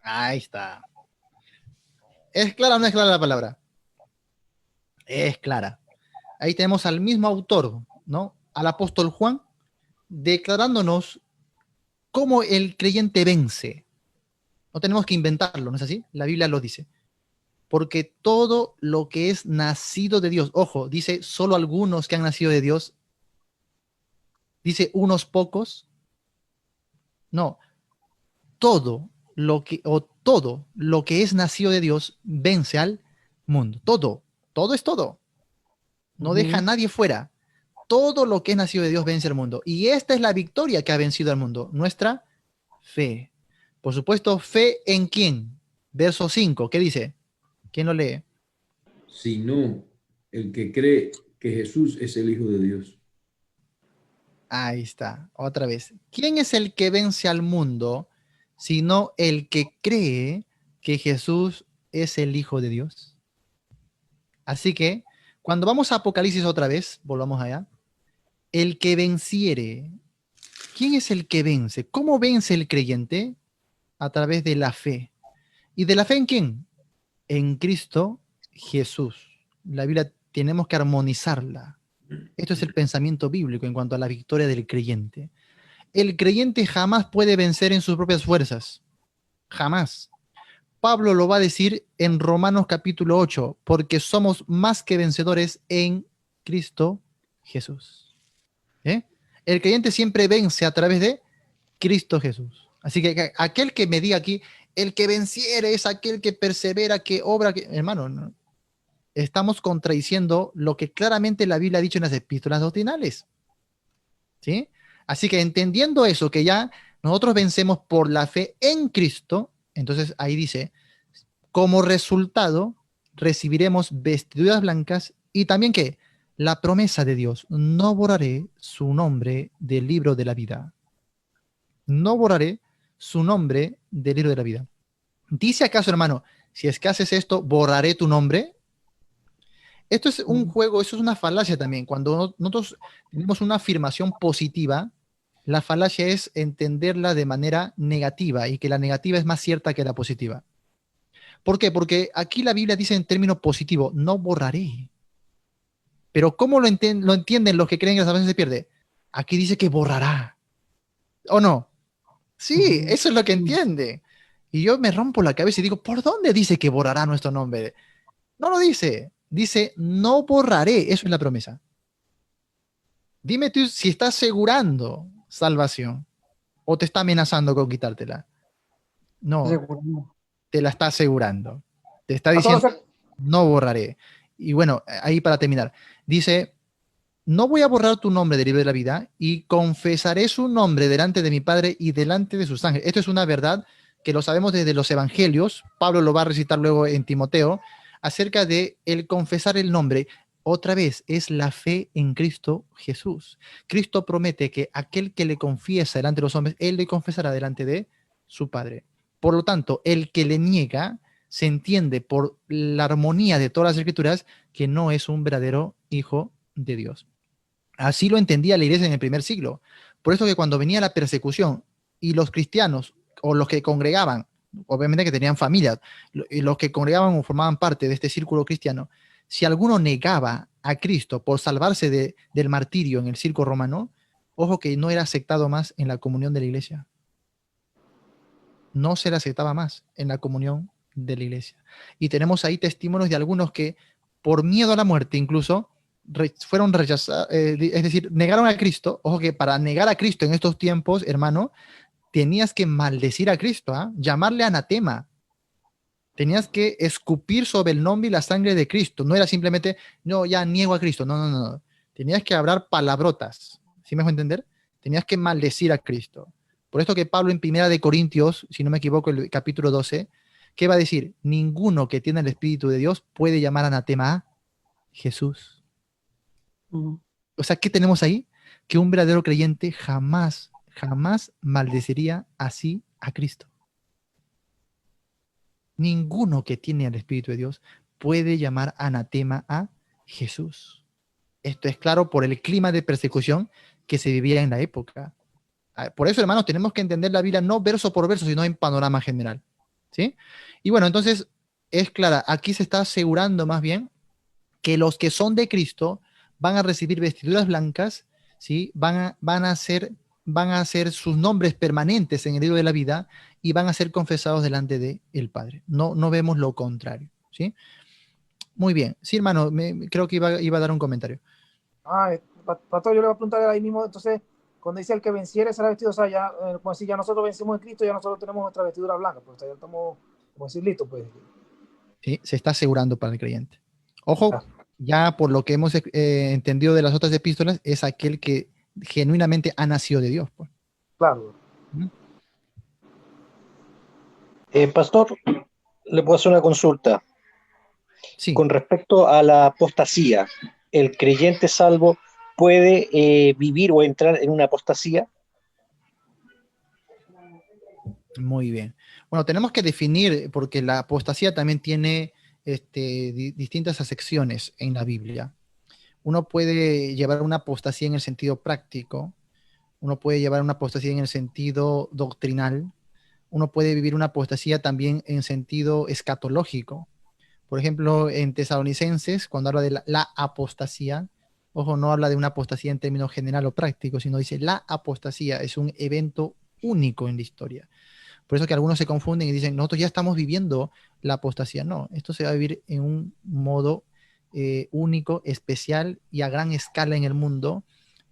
Ahí está. ¿Es clara o no es clara la palabra? Es clara. Ahí tenemos al mismo autor, ¿no? Al apóstol Juan, declarándonos cómo el creyente vence. No tenemos que inventarlo, ¿no es así? La Biblia lo dice. Porque todo lo que es nacido de Dios, ojo, dice solo algunos que han nacido de Dios, dice unos pocos, no, todo lo que es nacido de Dios vence al mundo. Todo es todo. No deja a nadie fuera. Todo lo que es nacido de Dios vence al mundo. Y esta es la victoria que ha vencido al mundo, nuestra fe. Por supuesto, ¿fe en quién? Verso 5, ¿qué dice? ¿Quién lo lee? Sino el que cree que Jesús es el Hijo de Dios. Ahí está, otra vez. ¿Quién es el que vence al mundo, sino el que cree que Jesús es el Hijo de Dios? Así que, cuando vamos a Apocalipsis otra vez, volvamos allá, el que venciere, ¿quién es el que vence? ¿Cómo vence el creyente? A través de la fe. ¿Y de la fe en quién? En Cristo Jesús. La Biblia tenemos que armonizarla. Esto es el pensamiento bíblico en cuanto a la victoria del creyente. El creyente jamás puede vencer en sus propias fuerzas. Jamás. Pablo lo va a decir en Romanos capítulo 8, porque somos más que vencedores en Cristo Jesús. ¿Eh? El creyente siempre vence a través de Cristo Jesús. Así que aquel que me diga aquí, el que venciere es aquel que persevera, que obra, que... hermano, no. Estamos contradiciendo lo que claramente la Biblia ha dicho en las epístolas doctrinales. ¿Sí? Así que entendiendo eso, que ya nosotros vencemos por la fe en Cristo, entonces ahí dice, como resultado recibiremos vestiduras blancas y también que la promesa de Dios, no borraré su nombre del libro de la vida. No borraré su nombre del libro de la vida. ¿Dice acaso, hermano, si es que haces esto, borraré tu nombre? Esto es un juego, eso es una falacia también. Cuando nosotros tenemos una afirmación positiva, la falacia es entenderla de manera negativa y que la negativa es más cierta que la positiva. ¿Por qué? Porque aquí la Biblia dice en término positivo, no borraré. Pero ¿cómo lo entienden los que creen que la salvación se pierde? Aquí dice que borrará. ¿O no? Sí, eso es lo que entiende. Y yo me rompo la cabeza y digo, ¿por dónde dice que borrará nuestro nombre? No lo dice. Dice, no borraré. Eso es la promesa. Dime tú si está asegurando salvación o te está amenazando con quitártela. No, te la está asegurando. Te está diciendo, no borraré. Y bueno, ahí para terminar. Dice, no voy a borrar tu nombre del libro de la vida y confesaré su nombre delante de mi Padre y delante de sus ángeles. Esto es una verdad que lo sabemos desde los evangelios. Pablo lo va a recitar luego en Timoteo, acerca de el confesar el nombre. Otra vez, es la fe en Cristo Jesús. Cristo promete que aquel que le confiesa delante de los hombres, él le confesará delante de su Padre. Por lo tanto, el que le niega, se entiende por la armonía de todas las escrituras que no es un verdadero hijo de Dios. Así lo entendía la iglesia en el primer siglo. Por eso que cuando venía la persecución y los cristianos o los que congregaban, obviamente que tenían familias, y los que congregaban o formaban parte de este círculo cristiano, si alguno negaba a Cristo por salvarse del martirio en el circo romano, ojo que no era aceptado más en la comunión de la iglesia. No se le aceptaba más en la comunión de la iglesia. Y tenemos ahí testimonios de algunos que por miedo a la muerte incluso fueron rechazados, es decir, negaron a Cristo. Ojo que para negar a Cristo en estos tiempos, hermano, tenías que maldecir a Cristo, llamarle anatema. Tenías que escupir sobre el nombre y la sangre de Cristo. No era simplemente, no, ya niego a Cristo. No, no, no. Tenías que hablar palabrotas. ¿Sí me dejo entender? Tenías que maldecir a Cristo. Por esto que Pablo en 1 de Corintios, si no me equivoco, el capítulo 12, ¿qué va a decir? Ninguno que tiene el Espíritu de Dios puede llamar anatema a Jesús. O sea, ¿qué tenemos ahí? Que un verdadero creyente jamás maldeciría así a Cristo. Ninguno que tiene el Espíritu de Dios puede llamar anatema a Jesús. Esto es claro por el clima de persecución que se vivía en la época. Por eso, hermanos, tenemos que entender la Biblia no verso por verso, sino en panorama general. ¿Sí? Y bueno, entonces es clara, aquí se está asegurando más bien que los que son de Cristo van a recibir vestiduras blancas, ¿sí? Van a ser sus nombres permanentes en el libro de la vida y van a ser confesados delante de el Padre. No vemos lo contrario, ¿sí? Muy bien. Sí, hermano, creo que iba a dar un comentario. Pastor, yo le voy a preguntar ahí mismo, entonces, cuando dice el que venciere será vestido, o sea, ya, como decir, ya nosotros vencimos en Cristo, ya nosotros tenemos nuestra vestidura blanca, pues ya estamos, como decir, listos, pues. ¿Sí? Se está asegurando para el creyente. Ojo, ya por lo que hemos entendido de las otras epístolas, es aquel que genuinamente ha nacido de Dios, pues. Claro. ¿Mm? Pastor, le puedo hacer una consulta. Sí. Con respecto a la apostasía, ¿el creyente salvo puede vivir o entrar en una apostasía? Muy bien. Bueno, tenemos que definir, porque la apostasía también tiene distintas acepciones en la Biblia. Uno puede llevar una apostasía en el sentido práctico, uno puede llevar una apostasía en el sentido doctrinal, uno puede vivir una apostasía también en sentido escatológico. Por ejemplo, en Tesalonicenses, cuando habla de la apostasía, ojo, no habla de una apostasía en términos general o prácticos, sino dice la apostasía es un evento único en la historia. Por eso que algunos se confunden y dicen, nosotros ya estamos viviendo la apostasía. No, esto se va a vivir en un modo único, especial y a gran escala en el mundo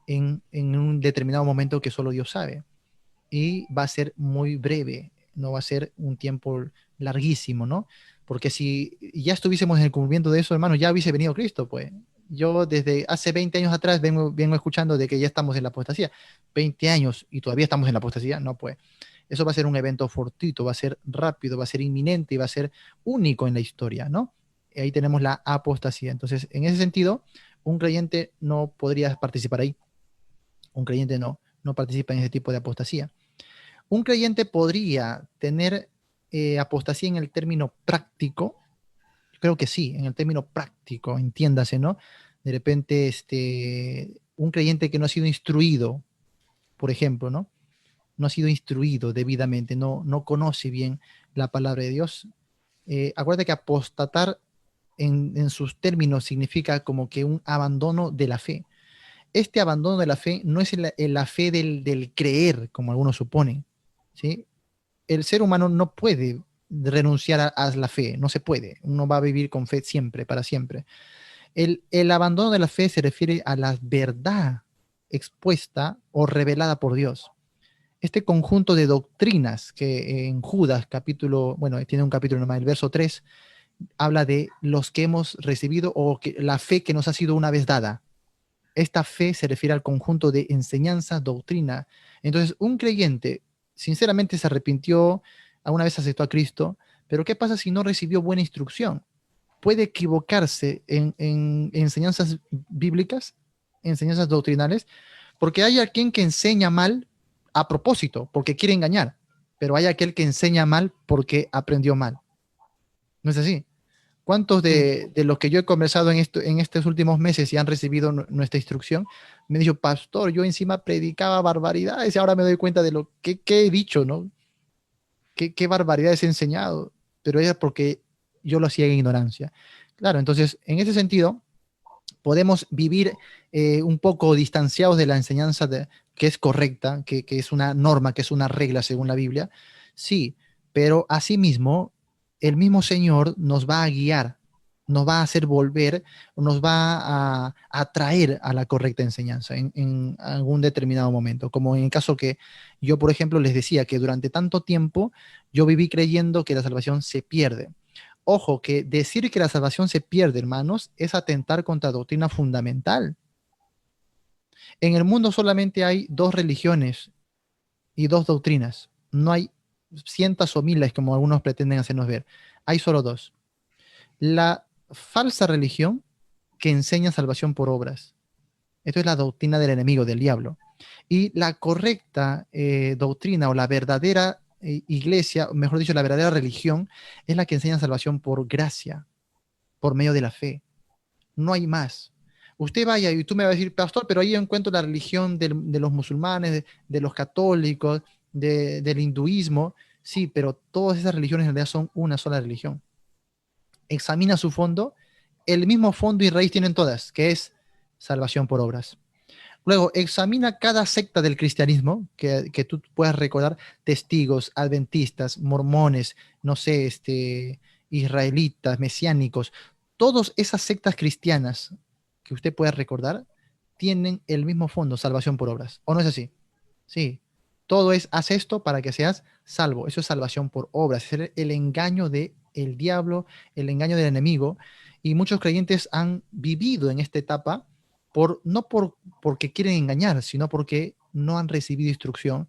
en un determinado momento que solo Dios sabe. Y va a ser muy breve, no va a ser un tiempo larguísimo, ¿no? Porque si ya estuviésemos en el cumplimiento de eso, hermano, ya hubiese venido Cristo, pues. Yo desde hace 20 años atrás vengo escuchando de que ya estamos en la apostasía. 20 años y todavía estamos en la apostasía, no, pues. Eso va a ser un evento fortuito, va a ser rápido, va a ser inminente y va a ser único en la historia, ¿no? Y ahí tenemos la apostasía. Entonces, en ese sentido, un creyente no podría participar ahí. Un creyente no participa en ese tipo de apostasía. Un creyente podría tener apostasía en el término práctico. Yo creo que sí, en el término práctico, entiéndase, ¿no? De repente, un creyente que no ha sido instruido, por ejemplo, ¿no? No ha sido instruido debidamente, no conoce bien la palabra de Dios. Acuérdate que apostatar en sus términos significa como que un abandono de la fe. Este abandono de la fe no es la fe del creer, como algunos suponen, ¿sí? El ser humano no puede renunciar a la fe, no se puede. Uno va a vivir con fe siempre, para siempre. El abandono de la fe se refiere a la verdad expuesta o revelada por Dios. Este conjunto de doctrinas que en Judas, tiene un capítulo nomás, el verso 3, habla de los que hemos recibido o la fe que nos ha sido una vez dada. Esta fe se refiere al conjunto de enseñanza, doctrina. Entonces, un creyente, sinceramente, se arrepintió, alguna vez aceptó a Cristo, pero ¿qué pasa si no recibió buena instrucción? Puede equivocarse en enseñanzas bíblicas, enseñanzas doctrinales, porque hay alguien que enseña mal a propósito, porque quiere engañar, pero hay aquel que enseña mal porque aprendió mal. ¿No es así? ¿Cuántos de los que yo he conversado en estos últimos meses y han recibido nuestra instrucción me han dicho, pastor, yo encima predicaba barbaridades y ahora me doy cuenta de lo que he dicho, ¿no? ¿Qué barbaridades he enseñado? Pero era porque yo lo hacía en ignorancia. Claro, entonces, en ese sentido, podemos vivir un poco distanciados de la enseñanza que es correcta, que es una norma, que es una regla según la Biblia, sí, pero asimismo, el mismo Señor nos va a guiar, nos va a hacer volver, nos va a atraer a la correcta enseñanza en algún determinado momento, como en el caso que yo, por ejemplo, les decía que durante tanto tiempo yo viví creyendo que la salvación se pierde. Ojo, que decir que la salvación se pierde, hermanos, es atentar contra doctrina fundamental. En el mundo solamente hay dos religiones y dos doctrinas. No hay cientos o miles como algunos pretenden hacernos ver. Hay solo dos. La falsa religión que enseña salvación por obras. Esto es la doctrina del enemigo, del diablo. Y la correcta doctrina o la verdadera iglesia, mejor dicho, la verdadera religión, es la que enseña salvación por gracia, por medio de la fe. No hay más. Usted vaya y tú me vas a decir, pastor, pero ahí yo encuentro la religión de los musulmanes, de los católicos, del hinduismo. Sí, pero todas esas religiones en realidad son una sola religión. Examina su fondo el mismo fondo y raíz tienen todas, que es salvación por obras. Luego, examina cada secta del cristianismo que tú puedas recordar, testigos, adventistas, mormones, no sé, israelitas, mesiánicos, todas esas sectas cristianas que usted pueda recordar tienen el mismo fondo, salvación por obras. ¿O no es así? Sí. Todo es, haz esto para que seas salvo. Eso es salvación por obras. Es el engaño del diablo, el engaño del enemigo. Y muchos creyentes han vivido en esta etapa no porque quieren engañar, sino porque no han recibido instrucción,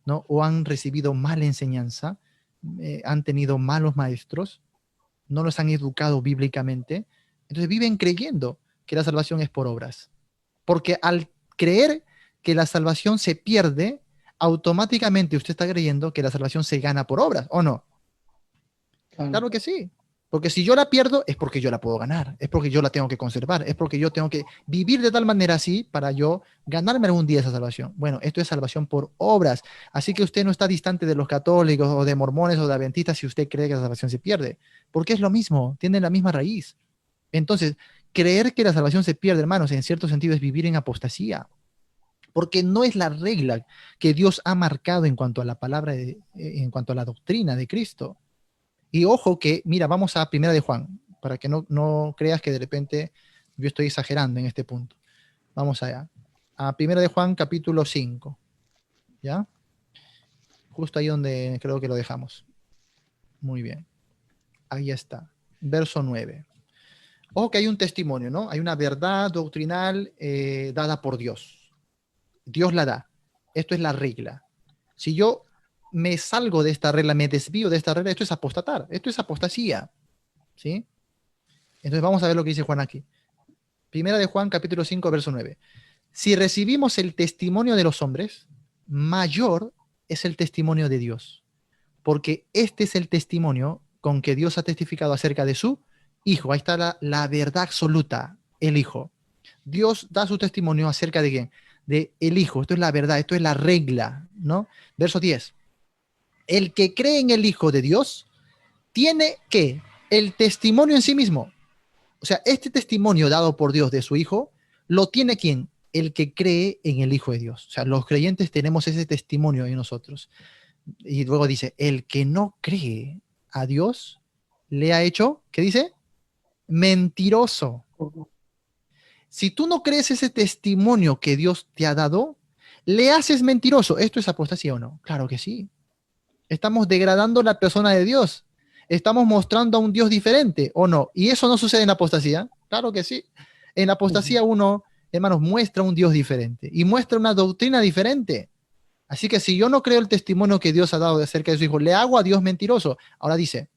¿no? O han recibido mala enseñanza, han tenido malos maestros, no los han educado bíblicamente. Entonces viven creyendo que la salvación es por obras. Porque al creer que la salvación se pierde, automáticamente usted está creyendo que la salvación se gana por obras, ¿o no? Claro que sí. Porque si yo la pierdo, es porque yo la puedo ganar, es porque yo la tengo que conservar, es porque yo tengo que vivir de tal manera así para yo ganarme algún día esa salvación. Bueno, esto es salvación por obras. Así que usted no está distante de los católicos o de mormones o de adventistas si usted cree que la salvación se pierde. Porque es lo mismo, tienen la misma raíz. Entonces, creer que la salvación se pierde, hermanos, en cierto sentido es vivir en apostasía. Porque no es la regla que Dios ha marcado en cuanto a la palabra, en cuanto a la doctrina de Cristo. Y ojo que, mira, vamos a Primera de Juan, para que no creas que de repente yo estoy exagerando en este punto. Vamos allá. A Primera de Juan, capítulo 5. ¿Ya? Justo ahí donde creo que lo dejamos. Muy bien. Ahí está. Verso 9. Ojo que hay un testimonio, ¿no? Hay una verdad doctrinal dada por Dios. Dios la da. Esto es la regla. Si yo me salgo de esta regla, me desvío de esta regla, esto es apostatar, esto es apostasía, ¿sí? Entonces vamos a ver lo que dice Juan aquí. Primera de Juan, capítulo 5, verso 9. Si recibimos el testimonio de los hombres, mayor es el testimonio de Dios, porque este es el testimonio con que Dios ha testificado acerca de su Hijo. Ahí está la verdad absoluta, el Hijo. Dios da su testimonio acerca de quién, de el Hijo. Esto es la verdad, esto es la regla, ¿no? Verso 10. El que cree en el Hijo de Dios tiene que el testimonio en sí mismo. O sea, este testimonio dado por Dios de su Hijo, lo tiene ¿quién? El que cree en el Hijo de Dios. O sea, los creyentes tenemos ese testimonio en nosotros. Y luego dice, el que no cree a Dios, le ha hecho, ¿qué dice? Mentiroso. Si tú no crees ese testimonio que Dios te ha dado, le haces mentiroso. ¿Esto es apostasía o no? Claro que sí. Estamos degradando la persona de Dios. Estamos mostrando a un Dios diferente, ¿o no? ¿Y eso no sucede en la apostasía? Claro que sí. En la apostasía uno, hermanos, muestra un Dios diferente y muestra una doctrina diferente. Así que si yo no creo el testimonio que Dios ha dado acerca de su Hijo, le hago a Dios mentiroso. Ahora dice,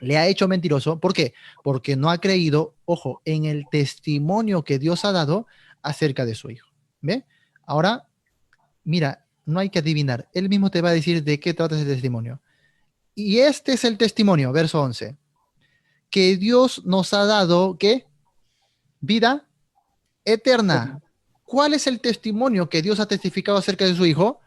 le ha hecho mentiroso. ¿Por qué? Porque no ha creído, ojo, en el testimonio que Dios ha dado acerca de su Hijo. ¿Ve? Ahora, mira, no hay que adivinar. Él mismo te va a decir de qué trata ese testimonio. Y este es el testimonio, verso 11. Que Dios nos ha dado, ¿qué? Vida eterna. ¿Cuál es el testimonio que Dios ha testificado acerca de su Hijo?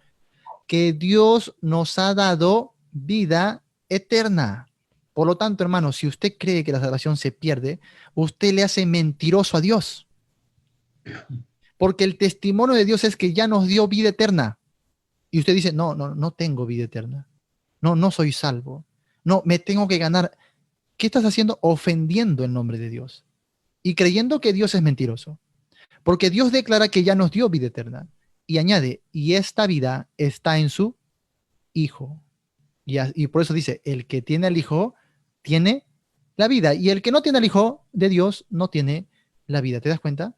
Que Dios nos ha dado vida eterna. Por lo tanto, hermano, si usted cree que la salvación se pierde, usted le hace mentiroso a Dios. Porque el testimonio de Dios es que ya nos dio vida eterna. Y usted dice, no tengo vida eterna. No soy salvo. No, me tengo que ganar. ¿Qué estás haciendo? Ofendiendo el nombre de Dios. Y creyendo que Dios es mentiroso. Porque Dios declara que ya nos dio vida eterna. Y añade, y esta vida está en su Hijo. Y por eso dice, el que tiene al Hijo, tiene la vida. Y el que no tiene al Hijo de Dios, no tiene la vida. ¿Te das cuenta?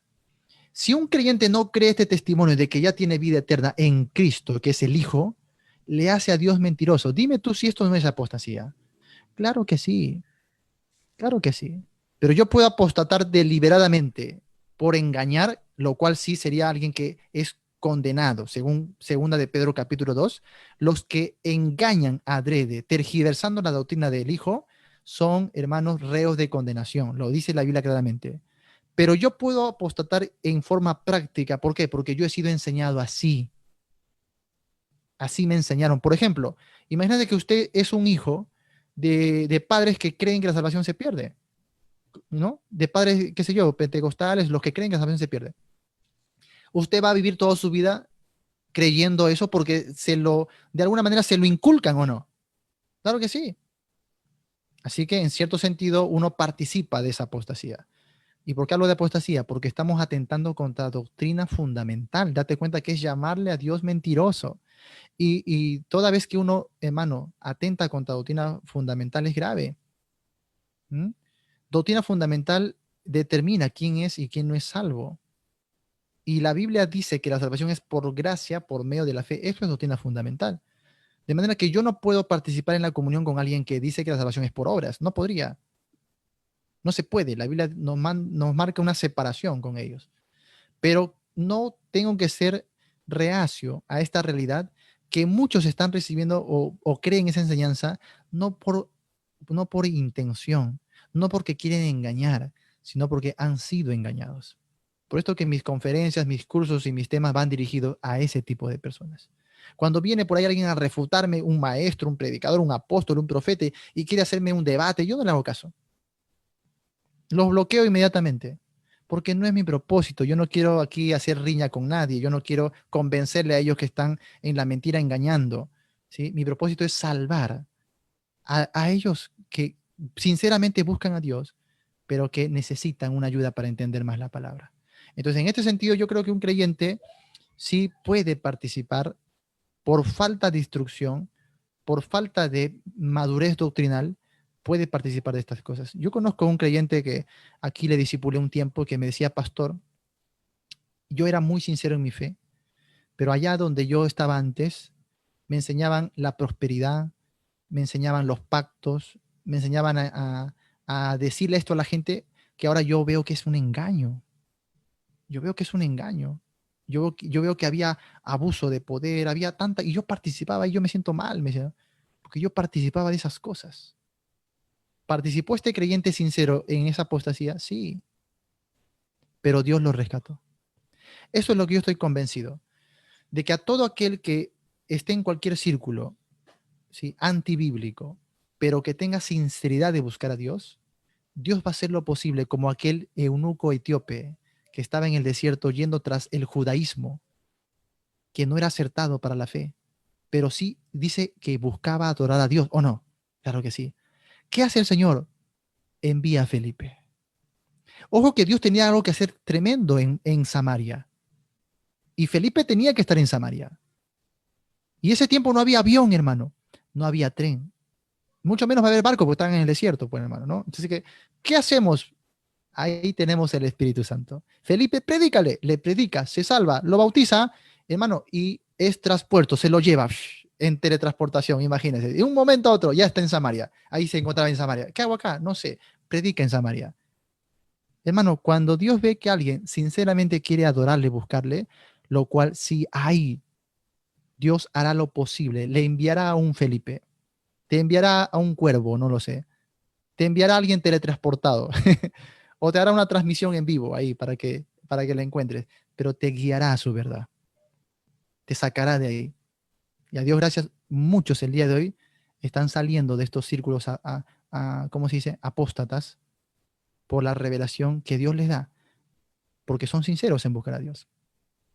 Si un creyente no cree este testimonio de que ya tiene vida eterna en Cristo, que es el Hijo, le hace a Dios mentiroso. Dime tú si esto no es apostasía. Claro que sí. Claro que sí. Pero yo puedo apostatar deliberadamente por engañar, lo cual sí sería alguien que es condenado, según segunda de Pedro capítulo 2. Los que engañan adrede, tergiversando la doctrina del Hijo, son, hermanos, reos de condenación. Lo dice la Biblia claramente. Pero yo puedo apostatar en forma práctica. ¿Por qué? Porque yo he sido enseñado así. Así me enseñaron. Por ejemplo, imagínate que usted es un hijo de padres que creen que la salvación se pierde. ¿no? De padres, qué sé yo, pentecostales, los que creen que la salvación se pierde. Usted va a vivir toda su vida creyendo eso porque de alguna manera se lo inculcan o no. Claro que sí. Así que en cierto sentido uno participa de esa apostasía. ¿Y por qué hablo de apostasía? Porque estamos atentando contra doctrina fundamental. Date cuenta que es llamarle a Dios mentiroso. Y toda vez que uno, hermano, atenta contra doctrina fundamental es grave. ¿Mm? Doctrina fundamental determina quién es y quién no es salvo. Y la Biblia dice que la salvación es por gracia, por medio de la fe. Eso es doctrina fundamental. De manera que yo no puedo participar en la comunión con alguien que dice que la salvación es por obras. No podría. No se puede. La Biblia nos marca una separación con ellos. Pero no tengo que ser reacio a esta realidad que muchos están recibiendo o creen esa enseñanza no por intención, no porque quieren engañar, sino porque han sido engañados. Por esto que mis conferencias, mis cursos y mis temas van dirigidos a ese tipo de personas. Cuando viene por ahí alguien a refutarme, un maestro, un predicador, un apóstol, un profeta, y quiere hacerme un debate, yo no le hago caso. Los bloqueo inmediatamente, porque no es mi propósito. Yo no quiero aquí hacer riña con nadie. Yo no quiero convencerle a ellos que están en la mentira engañando. ¿Sí? Mi propósito es salvar a ellos que sinceramente buscan a Dios, pero que necesitan una ayuda para entender más la palabra. Entonces, en este sentido, yo creo que un creyente sí puede participar por falta de instrucción, por falta de madurez doctrinal, puede participar de estas cosas. Yo conozco a un creyente que aquí le discipulé un tiempo que me decía, pastor, yo era muy sincero en mi fe, pero allá donde yo estaba antes, me enseñaban la prosperidad, me enseñaban los pactos, me enseñaban a decirle esto a la gente que ahora yo veo que es un engaño. Yo veo que es un engaño. Yo veo que había abuso de poder, había tanta, y yo participaba y yo me siento mal, me decía, porque yo participaba de esas cosas. ¿Participó este creyente sincero en esa apostasía? Sí, pero Dios lo rescató. Eso es lo que yo estoy convencido, de que a todo aquel que esté en cualquier círculo, ¿sí?, antibíblico, pero que tenga sinceridad de buscar a Dios, Dios va a hacer lo posible, como aquel eunuco etíope que estaba en el desierto yendo tras el judaísmo, que no era acertado para la fe, pero sí dice que buscaba adorar a Dios, ¿o no? Claro que sí. ¿Qué hace el Señor? Envía a Felipe. Ojo que Dios tenía algo que hacer tremendo en Samaria. Y Felipe tenía que estar en Samaria. Y ese tiempo no había avión, hermano. No había tren. Mucho menos va a haber barco porque están en el desierto, pues, hermano, ¿no? Entonces, ¿qué hacemos? Ahí tenemos el Espíritu Santo. Felipe, predícale, le predica, se salva, lo bautiza, hermano, y es traspuesto, se lo lleva en teletransportación, imagínense. De un momento a otro ya está en Samaria. Ahí se encontraba en Samaria. ¿Qué hago acá? No sé. Predica en Samaria. Hermano, cuando Dios ve que alguien sinceramente quiere adorarle, buscarle, lo cual si hay, Dios hará lo posible. Le enviará a un Felipe, te enviará a un cuervo, no lo sé. Te enviará a alguien teletransportado. O te hará una transmisión en vivo ahí para que la encuentres. Pero te guiará a su verdad. Te sacará de ahí. Y a Dios gracias, muchos el día de hoy están saliendo de estos círculos ¿cómo se dice? Apóstatas, por la revelación que Dios les da, porque son sinceros en buscar a Dios.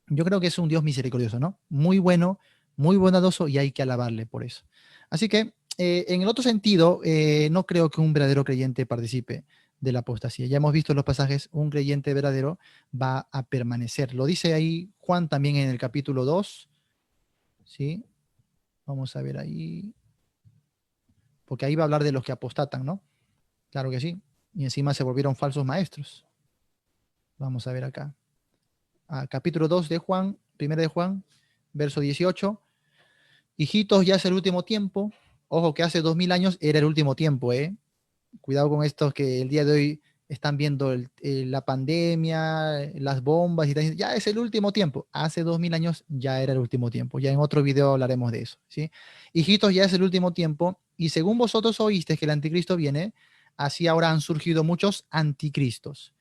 Yo creo que es un Dios misericordioso, ¿no? Muy bueno, muy bondadoso, y hay que alabarle por eso. Así que, en el otro sentido, no creo que un verdadero creyente participe de la apostasía. Ya hemos visto en los pasajes, un creyente verdadero va a permanecer. Lo dice ahí Juan también en el capítulo 2, ¿sí? Vamos a ver ahí, porque ahí va a hablar de los que apostatan, ¿no? Claro que sí. Y encima se volvieron falsos maestros. Vamos a ver acá. Capítulo 2 de Juan, 1 de Juan, verso 18. Hijitos, ya es el último tiempo. Ojo que hace 2000 años era el último tiempo, ¿eh? Cuidado con estos que el día de hoy están viendo la pandemia, las bombas, y están diciendo, ya es el último tiempo. Hace 2000 años ya era el último tiempo. Ya en otro video hablaremos de eso, ¿sí? Hijitos, ya es el último tiempo, y según vosotros oísteis que el anticristo viene, así ahora han surgido muchos anticristos.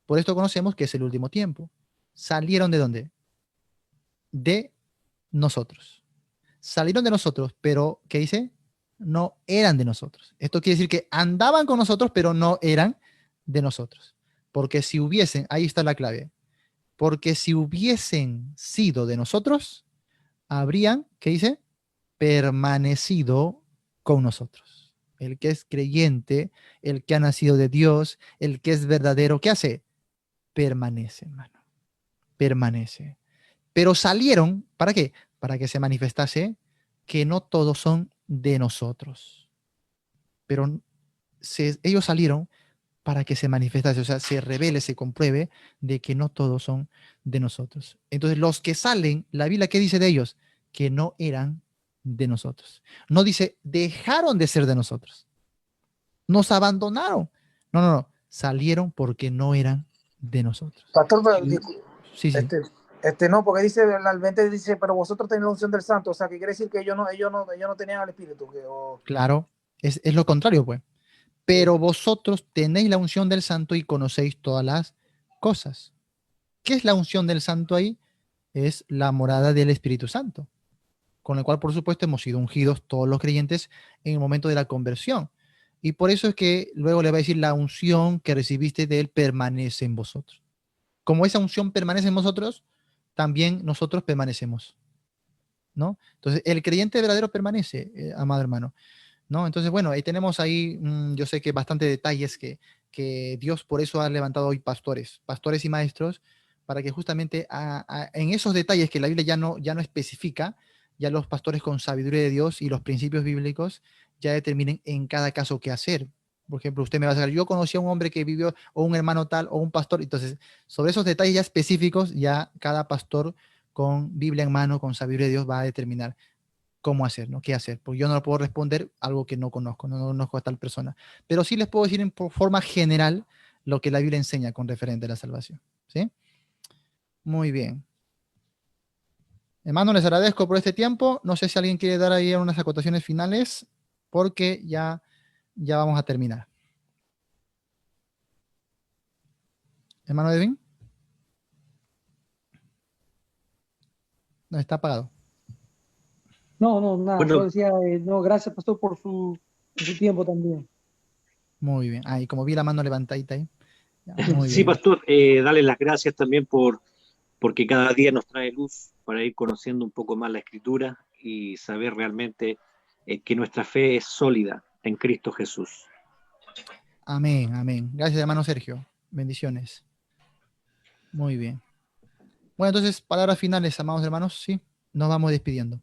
Por esto conocemos que es el último tiempo. ¿Salieron de dónde? De nosotros. Salieron de nosotros, pero ¿qué dice? No eran de nosotros. Esto quiere decir que andaban con nosotros, pero no eran de nosotros. Porque si hubiesen, ahí está la clave, porque si hubiesen sido de nosotros, habrían, ¿qué dice? Permanecido con nosotros. El que es creyente, el que ha nacido de Dios, el que es verdadero, ¿qué hace? Permanece, hermano. Permanece. Pero salieron, ¿para qué? Para que se manifestase que no todos son de nosotros. Pero ellos salieron para que se manifestase, o sea, se revele, se compruebe de que no todos son de nosotros. Entonces, los que salen, la Biblia, ¿qué dice de ellos? Que no eran de nosotros. No dice, dejaron de ser de nosotros. Nos abandonaron. No, no, no. Salieron porque no eran de nosotros. Pastor, Sí, sí. No, porque dice, el 20 dice, pero vosotros tenéis la unción del Santo, o sea, que quiere decir que ellos no tenían el Espíritu. Claro, es lo contrario, pues. Pero vosotros tenéis la unción del Santo y conocéis todas las cosas. ¿Qué es la unción del Santo ahí? Es la morada del Espíritu Santo, con el cual, por supuesto, hemos sido ungidos todos los creyentes en el momento de la conversión. Y por eso es que luego le va a decir, la unción que recibiste de él permanece en vosotros. Como esa unción permanece en vosotros, también nosotros permanecemos, ¿no? Entonces, el creyente verdadero permanece, amado hermano, ¿no? Entonces, bueno, ahí tenemos ahí, yo sé que bastante detalles que Dios por eso ha levantado hoy pastores y maestros, para que justamente en esos detalles que la Biblia ya no especifica, ya los pastores con sabiduría de Dios y los principios bíblicos ya determinen en cada caso qué hacer. Por ejemplo, usted me va a decir, yo conocí a un hombre que vivió, o un hermano tal, o un pastor. Entonces, sobre esos detalles ya específicos, ya cada pastor con Biblia en mano, con sabiduría de Dios, va a determinar cómo hacer, ¿no? ¿Qué hacer? Porque yo no le puedo responder algo que no conozco a tal persona. Pero sí les puedo decir en forma general lo que la Biblia enseña con referente a la salvación. ¿Sí? Muy bien. Hermano, les agradezco por este tiempo. No sé si alguien quiere dar ahí unas acotaciones finales, porque ya vamos a terminar. Hermano Edwin. No, está apagado. No, nada, Bueno, solo decía, no, gracias, pastor, por su tiempo también. Muy bien. Y como vi la mano levantadita ahí. Ya, muy sí, bien. pastor, darle las gracias también porque cada día nos trae luz para ir conociendo un poco más la Escritura y saber realmente que nuestra fe es sólida en Cristo Jesús. Amén, amén. Gracias, hermano Sergio. Bendiciones. Muy bien. Bueno, entonces, palabras finales, amados hermanos. Sí, nos vamos despidiendo.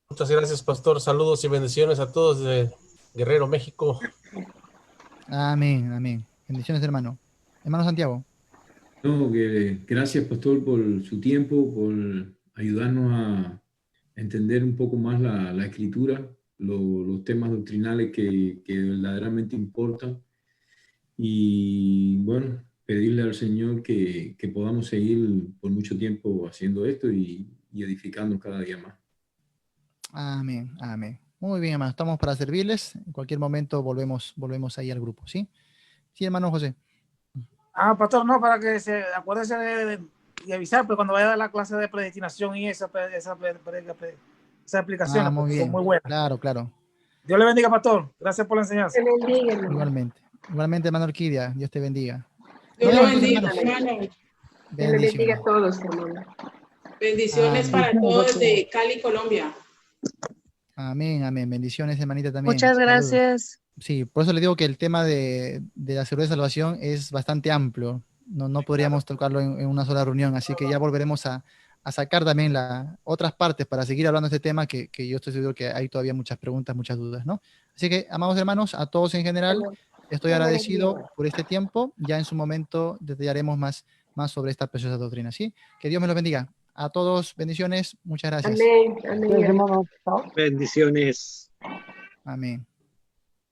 Muchas gracias, pastor. Saludos y bendiciones a todos de Guerrero, México. Amén, amén. Bendiciones, hermano. Hermano Santiago. No, que gracias, pastor, por su tiempo, por ayudarnos a entender un poco más la escritura, los temas doctrinales que verdaderamente importan. Y bueno, pedirle al Señor que podamos seguir por mucho tiempo haciendo esto y edificando cada día más. Amén, amén. Muy bien, hermano. Estamos para servirles. En cualquier momento volvemos ahí al grupo, ¿sí? Sí, hermano José. Pastor, no, para que acuérdese de avisar, pero cuando vaya a dar la clase de predestinación y esa explicación, Muy porque bien. son muy buenas. Claro, claro. Dios le bendiga, pastor. Gracias por la enseñanza. Que bendiga, hermano. Igualmente. Igualmente, hermano Orquídea. Dios te bendiga. Dios Nos lo vemos, bendiga, hermanos. hermano. Que le bendiga Bendiciones. a todos, hermano. Bendiciones Amén. para todos de Cali, Colombia. Amén, amén. Bendiciones, hermanita, también. Muchas Saludos. gracias. Sí, por eso le digo que el tema de la seguridad de salvación es bastante amplio. No podríamos tocarlo en una sola reunión, así que ya volveremos a sacar también otras partes para seguir hablando de este tema que yo estoy seguro que hay todavía muchas preguntas, muchas dudas, ¿no? Así que, amados hermanos, a todos en general, estoy agradecido por este tiempo. Ya en su momento detallaremos más sobre esta preciosa doctrina, ¿sí? Que Dios me los bendiga. A todos, bendiciones. Muchas gracias. Amén, amén. Gracias, hermano. Chao. Bendiciones. Amén.